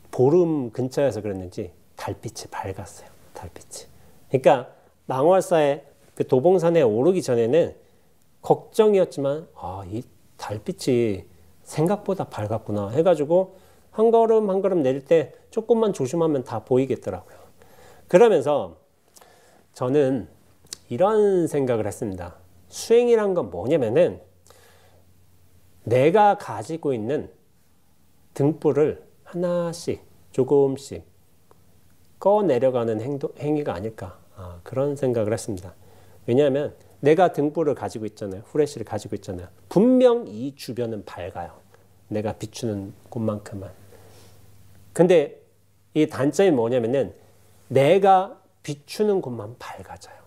보름 근처여서 그랬는지 달빛이 밝았어요. 달빛이. 그러니까 망월사에 그 도봉산에 오르기 전에는 걱정이었지만 이 달빛이 생각보다 밝았구나 해가지고 한 걸음 한 걸음 내릴 때 조금만 조심하면 다 보이겠더라고요. 그러면서 저는 이런 생각을 했습니다. 수행이란 건 뭐냐면은 내가 가지고 있는 등불을 하나씩 조금씩 꺼내려가는 행위가 아닐까 그런 생각을 했습니다. 왜냐하면 내가 등불을 가지고 있잖아요. 후레쉬를 가지고 있잖아요. 분명 이 주변은 밝아요. 내가 비추는 곳만큼만. 근데 이 단점이 뭐냐면은 내가 비추는 곳만 밝아져요.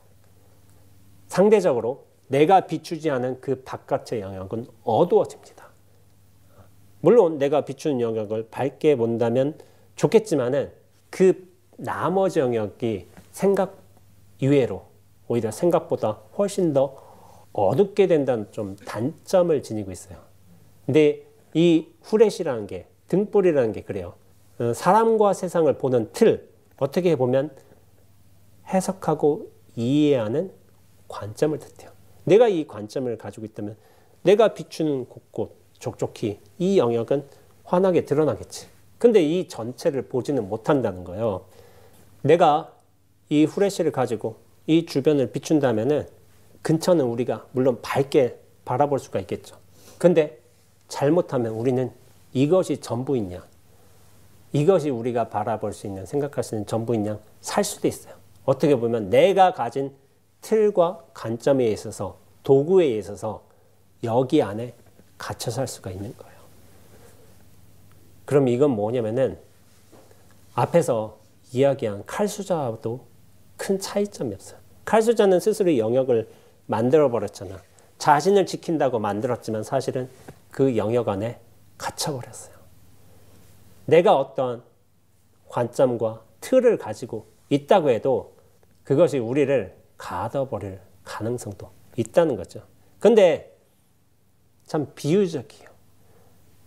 상대적으로 내가 비추지 않은 그 바깥의 영역은 어두워집니다. 물론 내가 비추는 영역을 밝게 본다면 좋겠지만은 그 나머지 영역이 생각 이외로 오히려 생각보다 훨씬 더 어둡게 된다는 좀 단점을 지니고 있어요. 근데 이 후레쉬라는 게 등불이라는 게 그래요. 사람과 세상을 보는 틀 어떻게 보면 해석하고 이해하는 관점을 뜻해요. 내가 이 관점을 가지고 있다면 내가 비추는 곳곳 족족히 이 영역은 환하게 드러나겠지. 근데 이 전체를 보지는 못한다는 거예요. 내가 이 후레쉬를 가지고 이 주변을 비춘다면은 근처는 우리가 물론 밝게 바라볼 수가 있겠죠. 근데 잘못하면 우리는 이것이 전부인 양, 이것이 우리가 바라볼 수 있는 생각할 수 있는 전부인 양 살 수도 있어요. 어떻게 보면 내가 가진 틀과 관점에 있어서 도구에 있어서 여기 안에 갇혀 살 수가 있는 거예요. 그럼 이건 뭐냐면은 앞에서 이야기한 칼수자와도 큰 차이점이 없어요. 칼수자는 스스로 영역을 만들어버렸잖아. 자신을 지킨다고 만들었지만 사실은 그 영역 안에 갇혀버렸어요. 내가 어떤 관점과 틀을 가지고 있다고 해도 그것이 우리를 가둬버릴 가능성도 있다는 거죠. 근데 참 비유적이에요.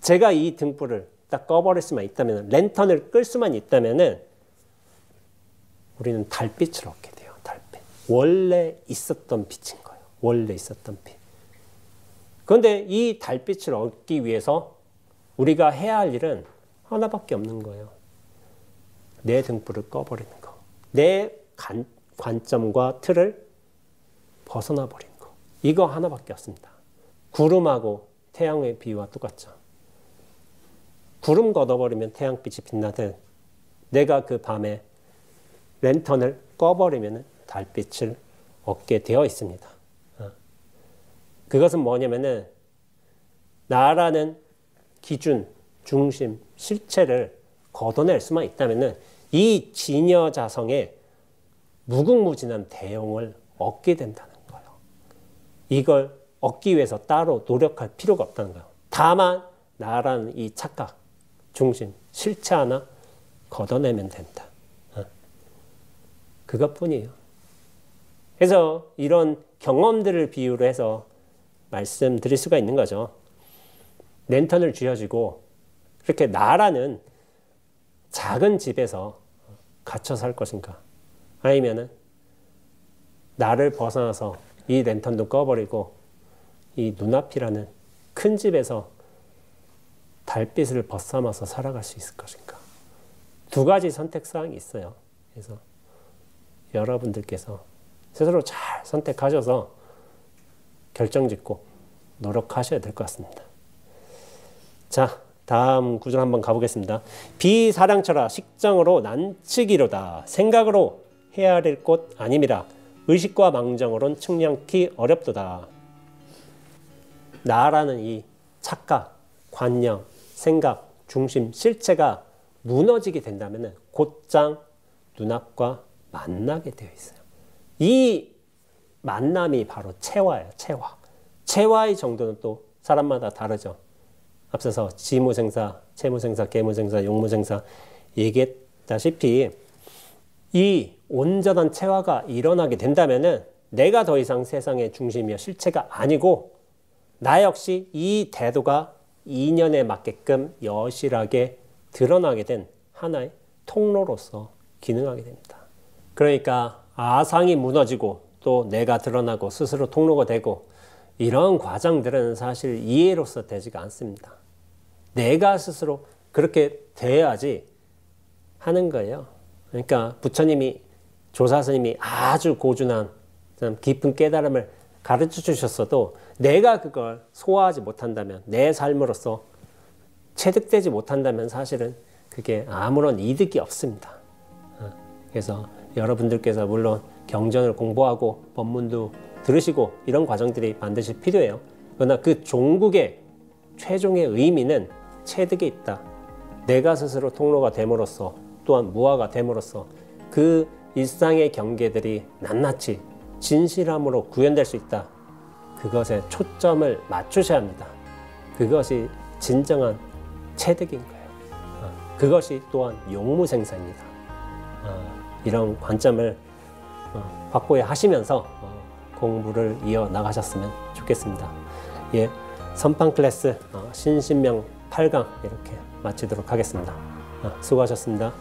제가 이 등불을 딱 꺼버릴 수만 있다면, 랜턴을 끌 수만 있다면은 우리는 달빛을 얻게 돼요. 달빛. 원래 있었던 빛인 거예요. 원래 있었던 빛. 그런데 이 달빛을 얻기 위해서 우리가 해야 할 일은 하나밖에 없는 거예요. 내 등불을 꺼버리는 거. 내 관점과 틀을 벗어나 버리는 거. 이거 하나밖에 없습니다. 구름하고 태양의 비유와 똑같죠. 구름 걷어버리면 태양빛이 빛나듯 내가 그 밤에 랜턴을 꺼버리면 달빛을 얻게 되어 있습니다. 그것은 뭐냐면은 나라는 기준, 중심, 실체를 걷어낼 수만 있다면은 이 진여자성의 무궁무진한 대용을 얻게 된다는 거예요. 이걸 얻기 위해서 따로 노력할 필요가 없다는 거예요. 다만 나라는 이 착각, 중심, 실체 하나 걷어내면 된다. 그것뿐이에요. 그래서 이런 경험들을 비유로 해서 말씀드릴 수가 있는 거죠. 랜턴을 쥐어주고 그렇게 나라는 작은 집에서 갇혀 살 것인가? 아니면은 나를 벗어나서 이 랜턴도 꺼버리고 이 눈앞이라는 큰 집에서 달빛을 벗삼아서 살아갈 수 있을 것인가? 두 가지 선택사항이 있어요. 그래서 여러분들께서 스스로 잘 선택하셔서 결정짓고 노력하셔야 될 것 같습니다. 자, 다음 구절 한번 가보겠습니다. 비사량처라 식정으로 난치기로다. 생각으로 헤아릴 곳 아님이라. 의식과 망정으론 측량키 어렵도다. 나라는 이 착각, 관념, 생각, 중심, 실체가 무너지게 된다면 곧장 눈앞과 만나게 되어 있어요. 이 만남이 바로 체화예요. 체화. 체화의 정도는 또 사람마다 다르죠. 앞서서 지무생사, 채무생사, 계무생사, 용무생사 얘기했다시피 이 온전한 체화가 일어나게 된다면 내가 더 이상 세상의 중심이여 실체가 아니고 나 역시 이 태도가 인연에 맞게끔 여실하게 드러나게 된 하나의 통로로서 기능하게 됩니다. 그러니까 아상이 무너지고 또 내가 드러나고 스스로 통로가 되고 이런 과정들은 사실 이해로서 되지가 않습니다. 내가 스스로 그렇게 돼야지 하는 거예요. 그러니까 부처님이 조사스님이 아주 고준한 깊은 깨달음을 가르쳐 주셨어도 내가 그걸 소화하지 못한다면 내 삶으로서 체득되지 못한다면 사실은 그게 아무런 이득이 없습니다. 그래서 여러분들께서 물론 경전을 공부하고 법문도 들으시고 이런 과정들이 반드시 필요해요. 그러나 그 종국의 최종의 의미는 체득에 있다. 내가 스스로 통로가 됨으로써 또한 무아가 됨으로써 그 일상의 경계들이 낱낱이 진실함으로 구현될 수 있다. 그것에 초점을 맞추셔야 합니다. 그것이 진정한 체득인 거예요. 그것이 또한 용무생사입니다. 이런 관점을 확보해 하시면서 공부를 이어나가셨으면 좋겠습니다. 예, 선판 클래스 신신명 8강 이렇게 마치도록 하겠습니다. 수고하셨습니다.